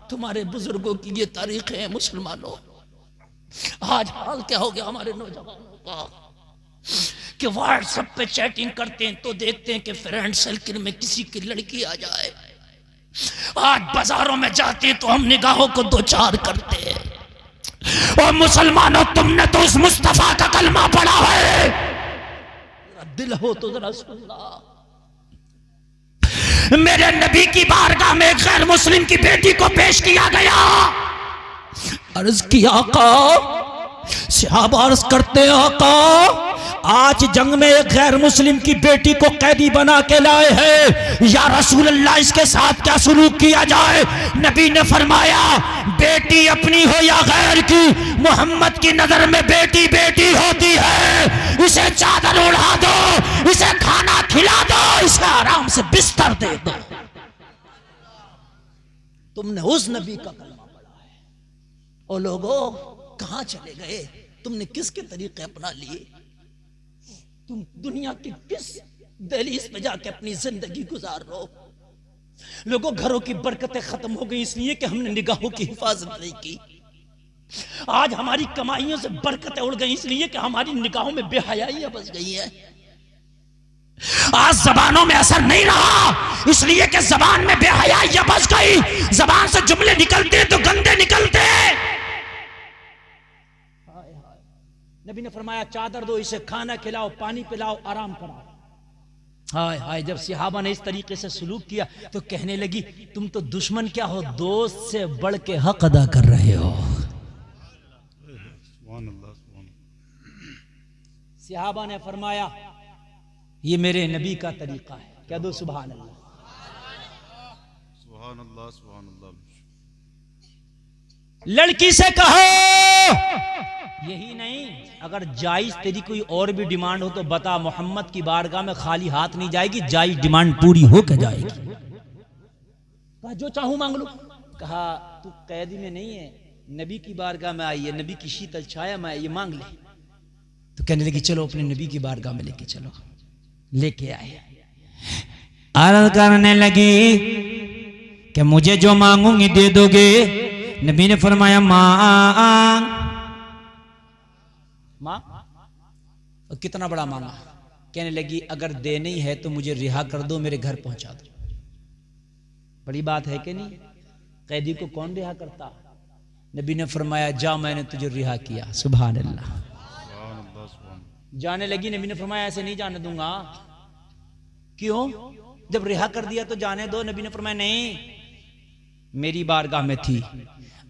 तुम्हारे बुजुर्गों की ये तारीख है मुसलमानों। आज हाल क्या हो गया हमारे नौजवानों का कि व्हाट्सएप पे चैटिंग करते हैं तो देखते हैं कि फ्रेंड सर्किल में किसी की लड़की आ जाए। आज बाजारों में जाते हैं तो हम निगाहों को दो चार करते हैं। और मुसलमानों तुमने तो उस मुस्तफा का कलमा पढ़ा है, दिल हो तो जरा सुनना। मेरे नबी की बारगाह में गैर मुस्लिम की बेटी को पेश किया गया। अर्ज किया आका, सहाबा अर्ज करते आका आज जंग में एक गैर मुस्लिम की बेटी को कैदी बना के लाए हैं, या रसूल अल्लाह इसके साथ क्या सुलूक किया जाए? नबी ने फरमाया बेटी अपनी हो या गैर की, मोहम्मद की नजर में बेटी बेटी होती है। इसे चादर उड़ा दो, इसे खाना खिला दो, इसे आराम से बिस्तर दे दो। तुमने उस नबी का कलमा पढ़ा है। ओ लोगों कहां चले गए? तुमने किसके तरीके अपना लिए? तुम दुनिया की किस दहलीज पे जाके अपनी जिंदगी गुजार रहे हो? लोगों घरों की बरकतें खत्म हो गई इसलिए कि हमने निगाहों की हिफाजत नहीं की। आज हमारी कमाइयों से बरकतें उड़ गई इसलिए कि हमारी निगाहों में बेहयाइयां बस गई है। आज जबानों में असर नहीं रहा इसलिए कि जबान में बेहयाइयां बस गई। जबान से जुमले निकलते तो गंदे निकलते। नबी ने फरमाया चादर दो, इसे खाना खिलाओ, पानी पिलाओ, आराम कराओ। हाय हाय जब सहाबा ने इस तरीके से सलूक किया तो कहने लगी तुम तो दुश्मन क्या हो, दोस्त से बढ़ के हक अदा कर रहे हो। सहाबा ने फरमाया ये मेरे नबी का तरीका है। क्या दो सुभान अल्लाह, सुभान अल्लाह, सुभान अल्लाह। लड़की से कहो यही नहीं, अगर जायज तेरी कोई और भी डिमांड हो तो बता, मोहम्मद की बारगाह में खाली हाथ नहीं जाएगी, जायज डिमांड पूरी होकर जाएगी। कहा जो चाहूं मांग लो। कहा तू कैदी में नहीं है, नबी की बारगाह में आई है, नबी की शीतल छाया में आई, ये मांग ले। तो कहने लगी चलो अपने नबी की बारगाह में लेके चलो। लेके आए, अर्ज करने लगी कि मुझे जो मांगूंगी दे दोगे? नबी ने फरमाया मांग। मां कितना बड़ा मांगा? कहने लगी अगर देनी है तो मुझे रिहा कर दो, मेरे घर पहुंचा दो। बड़ी बात है कि नहीं? कैदी को कौन रिहा करता? नबी ने फरमाया जा मैंने तुझे रिहा किया। सुभान अल्लाह। जाने लगी। नबी ने फरमाया ऐसे नहीं जाने दूंगा। क्यों? जब रिहा कर दिया तो जाने दो। नबी ने फरमाया नहीं, मेरी बारगाह में थी,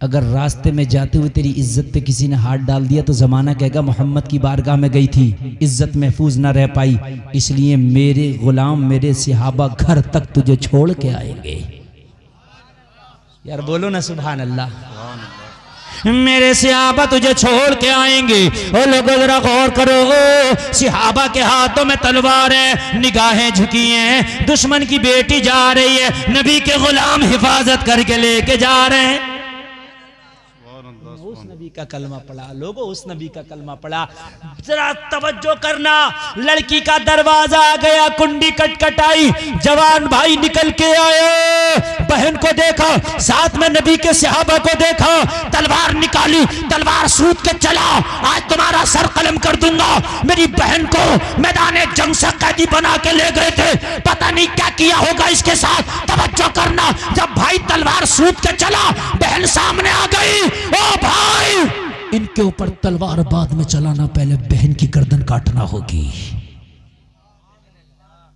अगर रास्ते में जाते हुए तेरी इज्जत पे किसी ने हाथ डाल दिया तो जमाना कहेगा मोहम्मद की बारगाह में गई थी, इज्जत महफूज ना रह पाई, इसलिए मेरे गुलाम मेरे सहाबा घर तक तुझे छोड़ के आएंगे। यार बोलो ना सुभान अल्लाह। मेरे सहाबा तुझे छोड़ के आएंगे। और लोगों जरा गौर करो, सहाबा के हाथों में तलवार है, निगाहें झुकी हैं, दुश्मन की बेटी जा रही है, नबी के गुलाम हिफाजत करके लेके जा रहे हैं। उस नबी का कलमा पढ़ा लोगों, उस नबी का कलमा पढ़ा। जरा तवज्जो करना, लड़की का दरवाजा आ गया, कुंडी कटकटाई, जवान भाई निकल के आए, बहन को देखा, साथ में नबी के सहाबा को देखा, तलवार निकाली, तलवार सूद के चला, आज तुम्हारा सर कलम कर दूंगा। मेरी बहन को मैदान जंग से कैदी बना के ले गए थे, पता नहीं क्या किया होगा इसके साथ। तवज्जो करना, जब भाई तलवार सूद के चला, बहन सामने आ गई। ओ भाई इनके ऊपर तलवार बाद में चलाना, पहले बहन की गर्दन काटना होगी।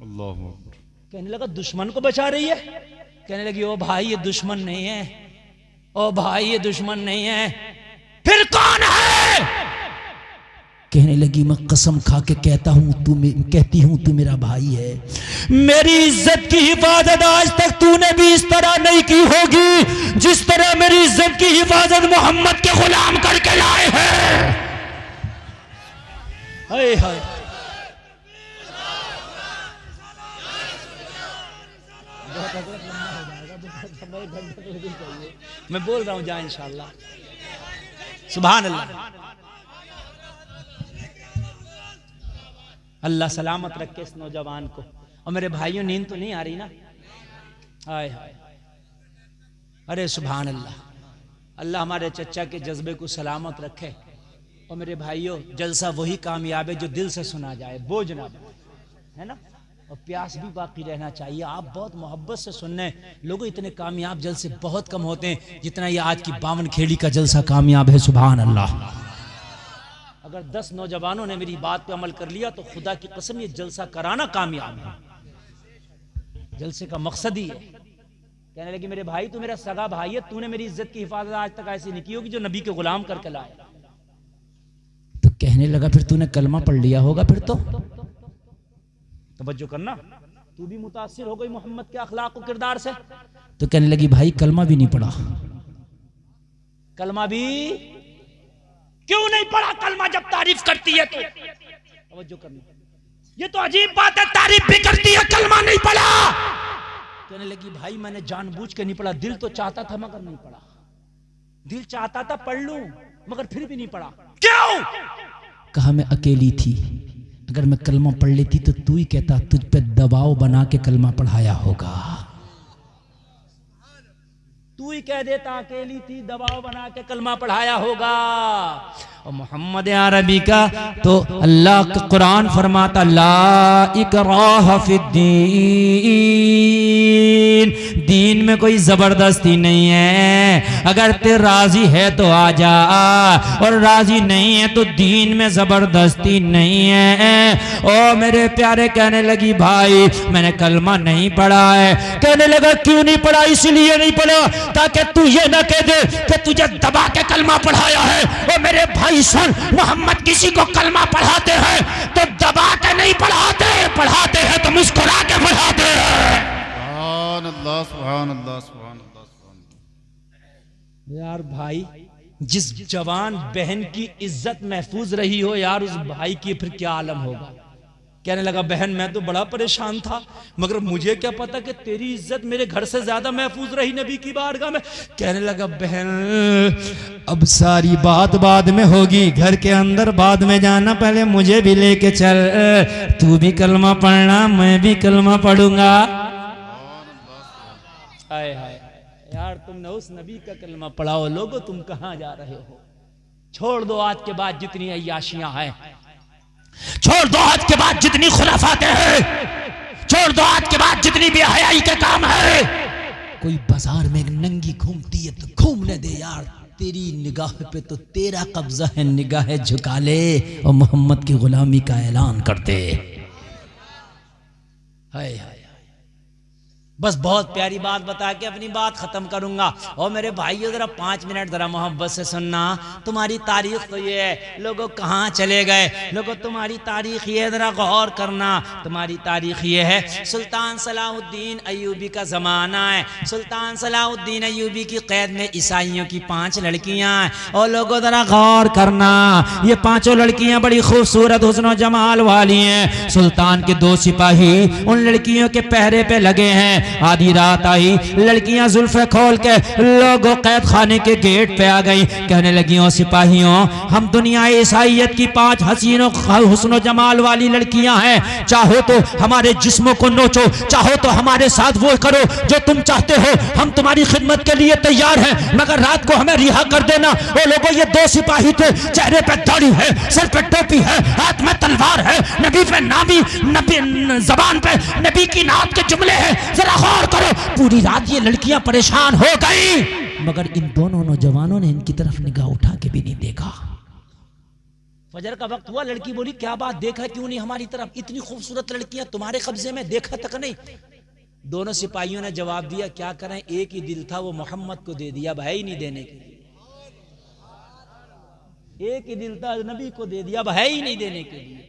अल्लाह। कहने लगा दुश्मन को बचा रही है। कहने लगी ओ भाई ये दुश्मन नहीं है, ओ भाई ये दुश्मन नहीं है, फिर कौन है? कहने लगी मैं कसम खा के कहता हूं कहती हूं तू मेरा भाई है। मेरी इज्जत की हिफाजत आज तक तूने भी इस तरह नहीं की होगी जिस तरह मेरी इज्जत की हिफाजत मोहम्मद के गुलाम करके लाए हैं। हाय हाय। मैं बोल रहा हूं जा इंशाअल्लाह। सुभान अल्लाह। अल्लाह सलामत रखे इस नौजवान को। और मेरे भाइयों नींद तो नहीं आ रही ना? हाय हाय। अरे सुभान अल्लाह, अल्लाह हमारे चचा के जज्बे को सलामत रखे। और मेरे भाइयों, जलसा वही कामयाब है जो दिल से सुना जाए, बोझ ना बने, है ना। और प्यास भी बाकी रहना चाहिए। आप बहुत मोहब्बत से सुनने, लोगों इतने कामयाब जलसे बहुत कम होते हैं जितना ये आज की 52 खेड़ी का जलसा कामयाब है। सुभान अल्लाह। अगर 10 नौजवानों ने मेरी बात पे अमल कर लिया तो खुदा की कसम ये जलसा कराना कामयाब है। जलसे का मकसद ही है। कहने लगी मेरे भाई, तू मेरा सगा भाई है, तूने मेरी इज्जत की हिफाजत आज तक ऐसी नहीं की होगी जो नबी के गुलाम करके लाया। तो कहने लगा फिर तूने कलमा पढ़ लिया होगा, फिर तो तवज्जो करना, तू भी मुतासिर हो गई मोहम्मद के अखलाक और किरदार से। तो कहने लगी भाई कलमा भी नहीं पढ़ा। कलमा भी क्यों नहीं पढ़ा? कलमा जब तारीफ करती है तो तवज्जो करना, ये तो अजीब बात है, तारीफ भी करती है, कलमा नहीं पढ़ा। कहने लगी भाई मैंने जानबूझ के नहीं पढ़ा, दिल तो चाहता था मगर नहीं पढ़ा। दिल चाहता था पढ़ लूं मगर फिर भी नहीं पढ़ा। क्यों? कहा मैं अकेली थी, अगर मैं कलमा पढ़ लेती तो तू ही कहता तुझ पे दबाव बना के कलमा पढ़ाया होगा। तू ही कह देता अकेली थी, दबाव बना के कलमा पढ़ाया होगा। और मोहम्मद अरबी का तो अल्लाह का कुरान फरमाता ला इकराह फिद्दीन, दीन में कोई जबरदस्ती नहीं है। अगर ते राजी है तो आ जा, और राजी नहीं है तो दीन में जबरदस्ती नहीं है। ओ मेरे प्यारे, कहने लगी भाई मैंने कलमा नहीं पढ़ा है। कहने लगा क्यों नहीं पढ़ा? इसलिए नहीं पढ़ा ताकि तू ये ना कह दे कि तुझे दबा के कलमा पढ़ाया है। और मेरे भाई सुन, मोहम्मद किसी को कलमा पढ़ाते हैं तो दबा के नहीं पढ़ाते, पढ़ाते हैं तो मुस्कुरा के पढ़ाते हैं। सुभान अल्लाह, सुभान अल्लाह, सुभान अल्लाह, सुभान अल्लाह। यार भाई, जिस जवान बहन की इज्जत महफूज रही हो यार, उस भाई की फिर क्या आलम होगा। कहने लगा बहन मैं तो बड़ा परेशान था, मगर मुझे क्या पता कि तेरी इज्जत मेरे घर से ज्यादा महफूज रही नबी की बारगाह में। कहने लगा बहन अब सारी बात बाद में होगी, घर के अंदर बाद में जाना, पहले मुझे भी लेके चल, तू भी कलमा पढ़ना मैं भी कलमा पढ़ूंगा। हाय हाय यार, तुमने उस नबी का कलमा पढ़ाओ। लोगो तुम कहां जा रहे हो? छोड़ दो आज के बाद जितनी अय्याशियां हैं, छोड़ दो आज के बाद जितनी खुराफातें हैं, छोड़ दो आज के बाद जितनी बेहयाई के काम है। कोई बाजार में नंगी घूमती है तो घूमने दे यार, तेरी निगाह पे तो तेरा कब्जा है, निगाह झुका ले और मोहम्मद की गुलामी का ऐलान कर दे। हाय हाय, बस बहुत प्यारी बात बता के अपनी बात खत्म करूंगा। और मेरे भाइयों जरा 5 मिनट जरा मोहब्बत से सुनना। तुम्हारी तारीख तो ये है, लोगों कहाँ चले गए लोगों, तुम्हारी तारीख ये है, जरा गौर करना। तुम्हारी तारीख ये है, सुल्तान सलाहुद्दीन अय्यूबी का जमाना है। सुल्तान सलाहुद्दीन अय्यूबी की कैद में ईसाइयों की 5 लड़कियां हैं। और लोगों जरा गौर करना, ये 5 लड़कियां बड़ी खूबसूरत हुस्न जमाल वाली हैं। सुल्तान के 2 सिपाही उन लड़कियों के पहरे पे लगे हैं। आधी रात आई, लड़कियां जुल्फे खोल के लोगों कैद खाने के गेट पे आ गई। कहने लगी ओ सिपाहियों, हम दुनिया ईसाइयत की 5 हसीनों हुस्नो जमाल वाली लड़कियां हैं, चाहो तो हमारे जिस्मों को नोचो, चाहो तो हमारे साथ वो करो जो तुम चाहते हो, हम तुम्हारी खिदमत के लिए तैयार हैं, मगर रात को हमें रिहा कर देना। वो लोगों ये 2 सिपाही थे, चेहरे पे दाढ़ी है, सर पे टोपी है, हाथ में तलवार है, नबी पे नामी, नबी जबान पे नबी की नात के जुमले हैं। जरा गौर करो, पूरी रात ये लड़कियां परेशान हो गई, मगर इन दोनों नौजवानों ने इनकी तरफ निगाह उठा के भी नहीं देखा। फजर का वक्त हुआ, लड़की बोली क्या बात, देखा क्यों नहीं हमारी तरफ? इतनी खूबसूरत लड़कियां तुम्हारे कब्जे में, देखा तक नहीं। दोनों सिपाहियों ने जवाब दिया क्या करें, एक ही दिल था, वो मोहम्मद को दे दिया, भाई नहीं देने के लिए। एक ही दिल था, नबी को दे दिया, भाई नहीं देने के लिए।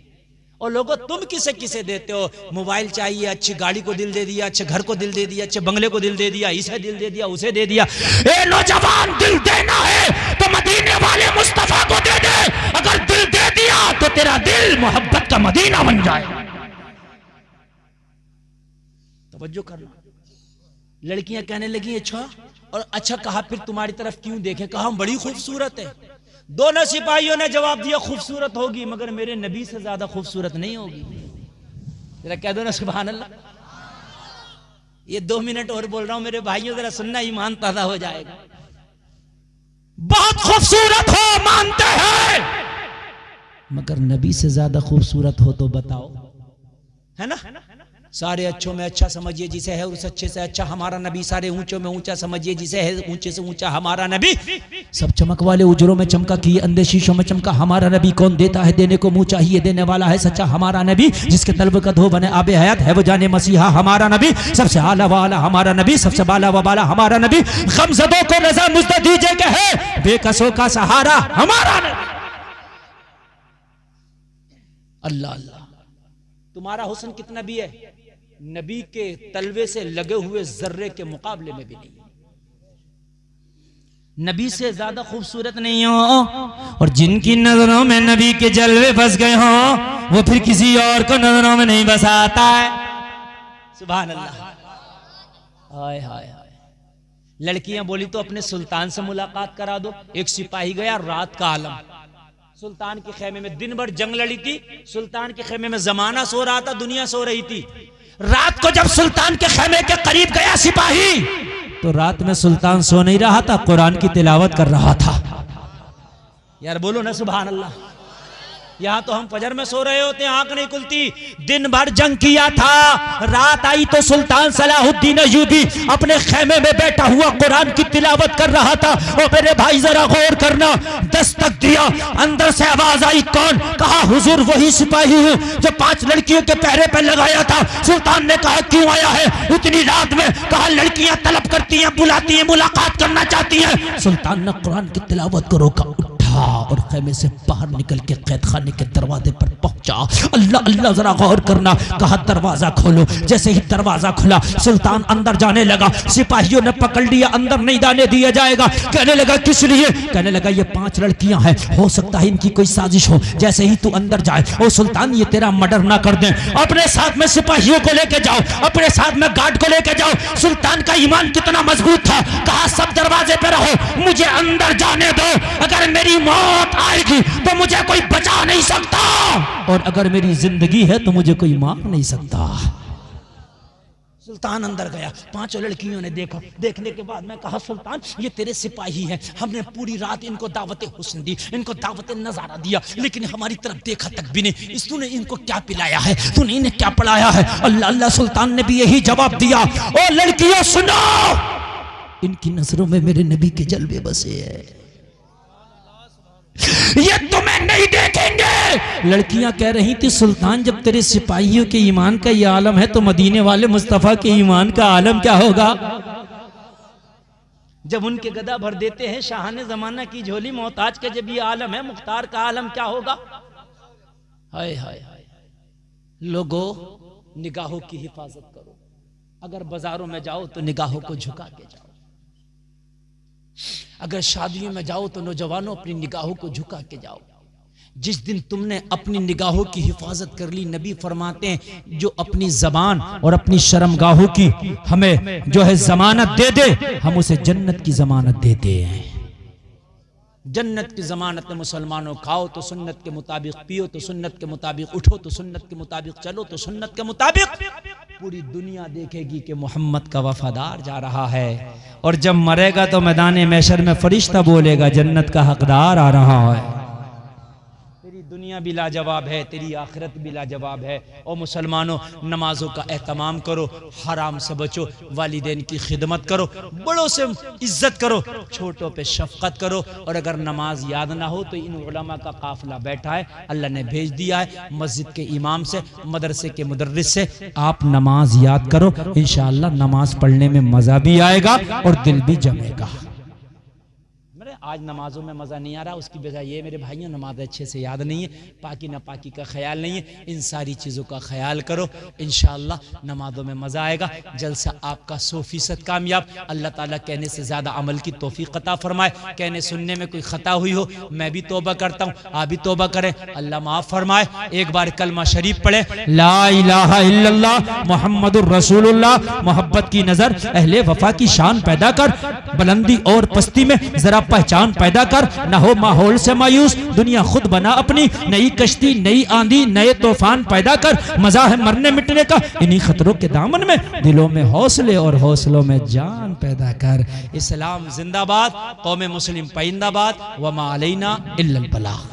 और लोगों तुम किसे किसे देते हो? मोबाइल चाहिए, अच्छी गाड़ी को दिल दे दिया, अच्छे घर को दिल दे दिया, अच्छे बंगले को दिल दे दिया, इसे दिल दे दिया, उसे दे दिया। ए नौजवान, दिल देना है तो मदीने वाले मुस्तफा को दे दे। अगर दिल दे दिया तो तेरा दिल मोहब्बत का मदीना बन जाए। तवज्जो करना। लड़कियां कहने लगी अच्छा, और अच्छा कहा फिर तुम्हारी तरफ क्यों देखें? कहा हम बड़ी खूबसूरत है। दोनों सिपाहियों ने जवाब दिया खूबसूरत होगी, मगर मेरे नबी से ज्यादा खूबसूरत नहीं होगी। जरा कह दो ना सुभान अल्लाह। ये 2 मिनट और बोल रहा हूं मेरे भाइयों, जरा सुनना, ईमान ताजा हो जाएगा। बहुत खूबसूरत हो मानते हैं, मगर नबी से ज्यादा खूबसूरत हो तो बताओ, है ना? सारे अच्छों में अच्छा समझिए जिसे है, उस अच्छे से अच्छा हमारा नबी। सारे ऊंचों में ऊंचा समझिए जिसे है, ऊंचे से ऊंचा हमारा नबी। सब चमक वाले उजरों में चमका, किए अंधे शीशों में चमका हमारा नबी। कौन देता है देने को मुंह चाहिए, देने वाला है सच्चा हमारा नबी। जिसके तलब का धो बने आबे हयात है वो जाने मसीहा हमारा नबी। सबसे आला वाला हमारा नबी, सबसे बाला वाला हमारा नबी। गमज़दों को रज़ा मुझसे दीजिए कि है बेकसों का सहारा हमारा नबी। अल्लाह अल्लाह, तुम्हारा हुस्न कितना भी है, नबी के तलवे से लगे हुए जर्रे के मुकाबले में भी नहीं। नबी से ज्यादा खूबसूरत नहीं हो, और जिनकी नजरों में नबी के जलवे बस गए हो वो फिर किसी और को नजरों में नहीं बसाता है। सुभान अल्लाह। हाय हाय हाय। लड़कियां बोली तो अपने सुल्तान से मुलाकात करा दो। एक सिपाही गया, रात का आलम, सुल्तान के खेमे में, दिन भर जंग लड़ी थी, सुल्तान के खेमे में जमाना सो रहा था, दुनिया सो रही थी। रात को जब सुल्तान के खेमे के करीब गया सिपाही, तो रात में सुल्तान सो नहीं रहा था, कुरान की तिलावत कर रहा था। यार बोलो ना सुभान अल्लाह। यहाँ तो हम फजर में सो रहे होते हैं, आंख नहीं खुलती। दिन भर जंग किया था, रात आई तो सुल्तान सलाहुद्दीन अय्यूबी अपने खेमे में बैठा हुआ कुरान की तिलावत कर रहा था। और मेरे भाई जरा गौर करना, दस्तक दिया, अंदर से आवाज आई, कौन? कहा हुजूर वही सिपाही हूँ जो 5 लड़कियों के पहरे पे लगाया था। सुल्तान ने कहा क्यों आया है इतनी रात में? कहा लड़कियां तलब करती हैं, बुलाती हैं, मुलाकात करना चाहती हैं। सुल्तान ने कुरान की तिलावत को रोका, और खेमे से बाहर निकल के कैद खाने के दरवाजे पर पहुंचा। अल्लाह अल्लाह, जरा गौर करना। कहा दरवाजा खोलो। जैसे ही दरवाजा खुला, सुल्तान अंदर जाने लगा। सिपाहियों ने पकड़ लिया, अंदर नहीं जाने दिया जाएगा। कहने लगा किस लिए? कहने लगा ये 5 लड़कियां हैं, हो सकता है इनकी कोई साजिश हो। जैसे ही तू अंदर जाए, ओ सुल्तान ये तेरा मर्डर ना कर दें, अपने साथ में सिपाहियों को लेके जाओ, अपने साथ में गार्ड को लेके जाओ। सुल्तान का ईमान कितना मजबूत था। कहा सब दरवाजे पे रहो, मुझे अंदर जाने दो। अगर मेरी मौत आएगी तो मुझे कोई बचा नहीं सकता, और अगर मेरी जिंदगी है तो मुझे कोई मार नहीं सकता। सुल्तान अंदर गया, 5 लड़कियों ने देखा। देखने के बाद मैं कहा सुल्तान ये तेरे सिपाही हैं, हमने पूरी रात इनको दावत हुस्न दी, इनको दावत नजारा दिया, लेकिन हमारी तरफ देखा तक भी नहीं। इस तूने इनको क्या पिलाया है, तूने इन्हें क्या पढ़ाया है? अल्लाह अल्लाह। सुल्तान ने भी यही जवाब दिया, ओ लड़कियों सुनो, इनकी नजरों में मेरे नबी के जलवे बसे हैं, ये तुम्हें नहीं देखेंगे। लड़कियां कह रही थी सुल्तान जब तेरे सिपाहियों के ईमान का ये आलम है तो मदीने वाले मुस्तफा के ईमान का आलम क्या होगा? जब उनके गदा भर देते हैं शाहाने जमाना की झोली, मोहताज के जब ये आलम है, मुख्तार का आलम क्या होगा? हाय हाय हाय। लोगों निगाहों की हिफाजत करो। अगर बाजारों में जाओ तो निगाहों को झुका के जाओ। अगर शादियों में जाओ तो नौजवानों अपनी निगाहों को झुका के जाओ। जिस दिन तुमने अपनी निगाहों की हिफाजत कर ली, नबी फरमाते हैं जो अपनी जबान और अपनी शर्मगाहों की हमें जो है जमानत दे दे, हम उसे जन्नत की जमानत देते हैं। जन्नत की जमानत है मुसलमानों, खाओ तो सुन्नत के मुताबिक, पियो तो सुन्नत के मुताबिक, उठो तो सुन्नत के मुताबिक, चलो तो सुन्नत के मुताबिक। पूरी दुनिया देखेगी कि मोहम्मद का वफादार जा रहा है, और जब मरेगा तो मैदान महशर में फरिश्ता बोलेगा जन्नत का हकदार आ रहा है। तेरी दुनिया भी लाजवाब है, तेरी आखिरत भी लाजवाब है। और मुसलमानों नमाजों का एहतमाम करो, हराम से बचो, वालिदैन की खिदमत करो, बड़ों से इज्जत करो, छोटों पे शफकत करो। और अगर नमाज याद ना हो तो इन उलमा का काफिला बैठा है, अल्लाह ने भेज दिया है मस्जिद के इमाम से, मदरसे के मुदर्रिस से। आप नमाज याद करो, इंशाअल्लाह नमाज पढ़ने में मजा भी आएगा और दिल भी जमेगा। आज नमाजों में मज़ा नहीं आ रहा, उसकी वजह ये मेरे भाइयों नमाज अच्छे से याद नहीं है, पाकी ना पाकी का ख्याल नहीं है। इन सारी चीज़ों का ख्याल करो, इंशाअल्लाह नमाजों में मज़ा आएगा। जलसा आपका 100% कामयाब। अल्लाह ताला कहने से ज़्यादा अमल की तौफीक अता फरमाए। कहने सुनने में कोई ख़ता हुई हो, मैं भी तौबा करता हूँ, आप भी तौबा करें, अल्लाह माफ़ फरमाए। एक बार कलमा शरीफ पढ़े, ला इलाहा इल्लल्लाह मुहम्मदुर रसूलुल्लाह। मोहब्बत की नज़र अहले वफा की शान पैदा कर, बुलंदी और पस्ती में ज़रा पहचान पहचान पैदा कर, न हो माहौल से मायूस, दुनिया खुद बना अपनी, नई कश्ती नई आंधी नए तूफान पैदा कर, मजा है मरने मिटने का, इन्हीं खतरों के दामन में दिलों में हौसले और हौसलों में जान पैदा कर। इस्लाम जिंदाबाद, कौम मुस्लिम पाइंदाबाद, वमा अलैना इल्लल बलाग।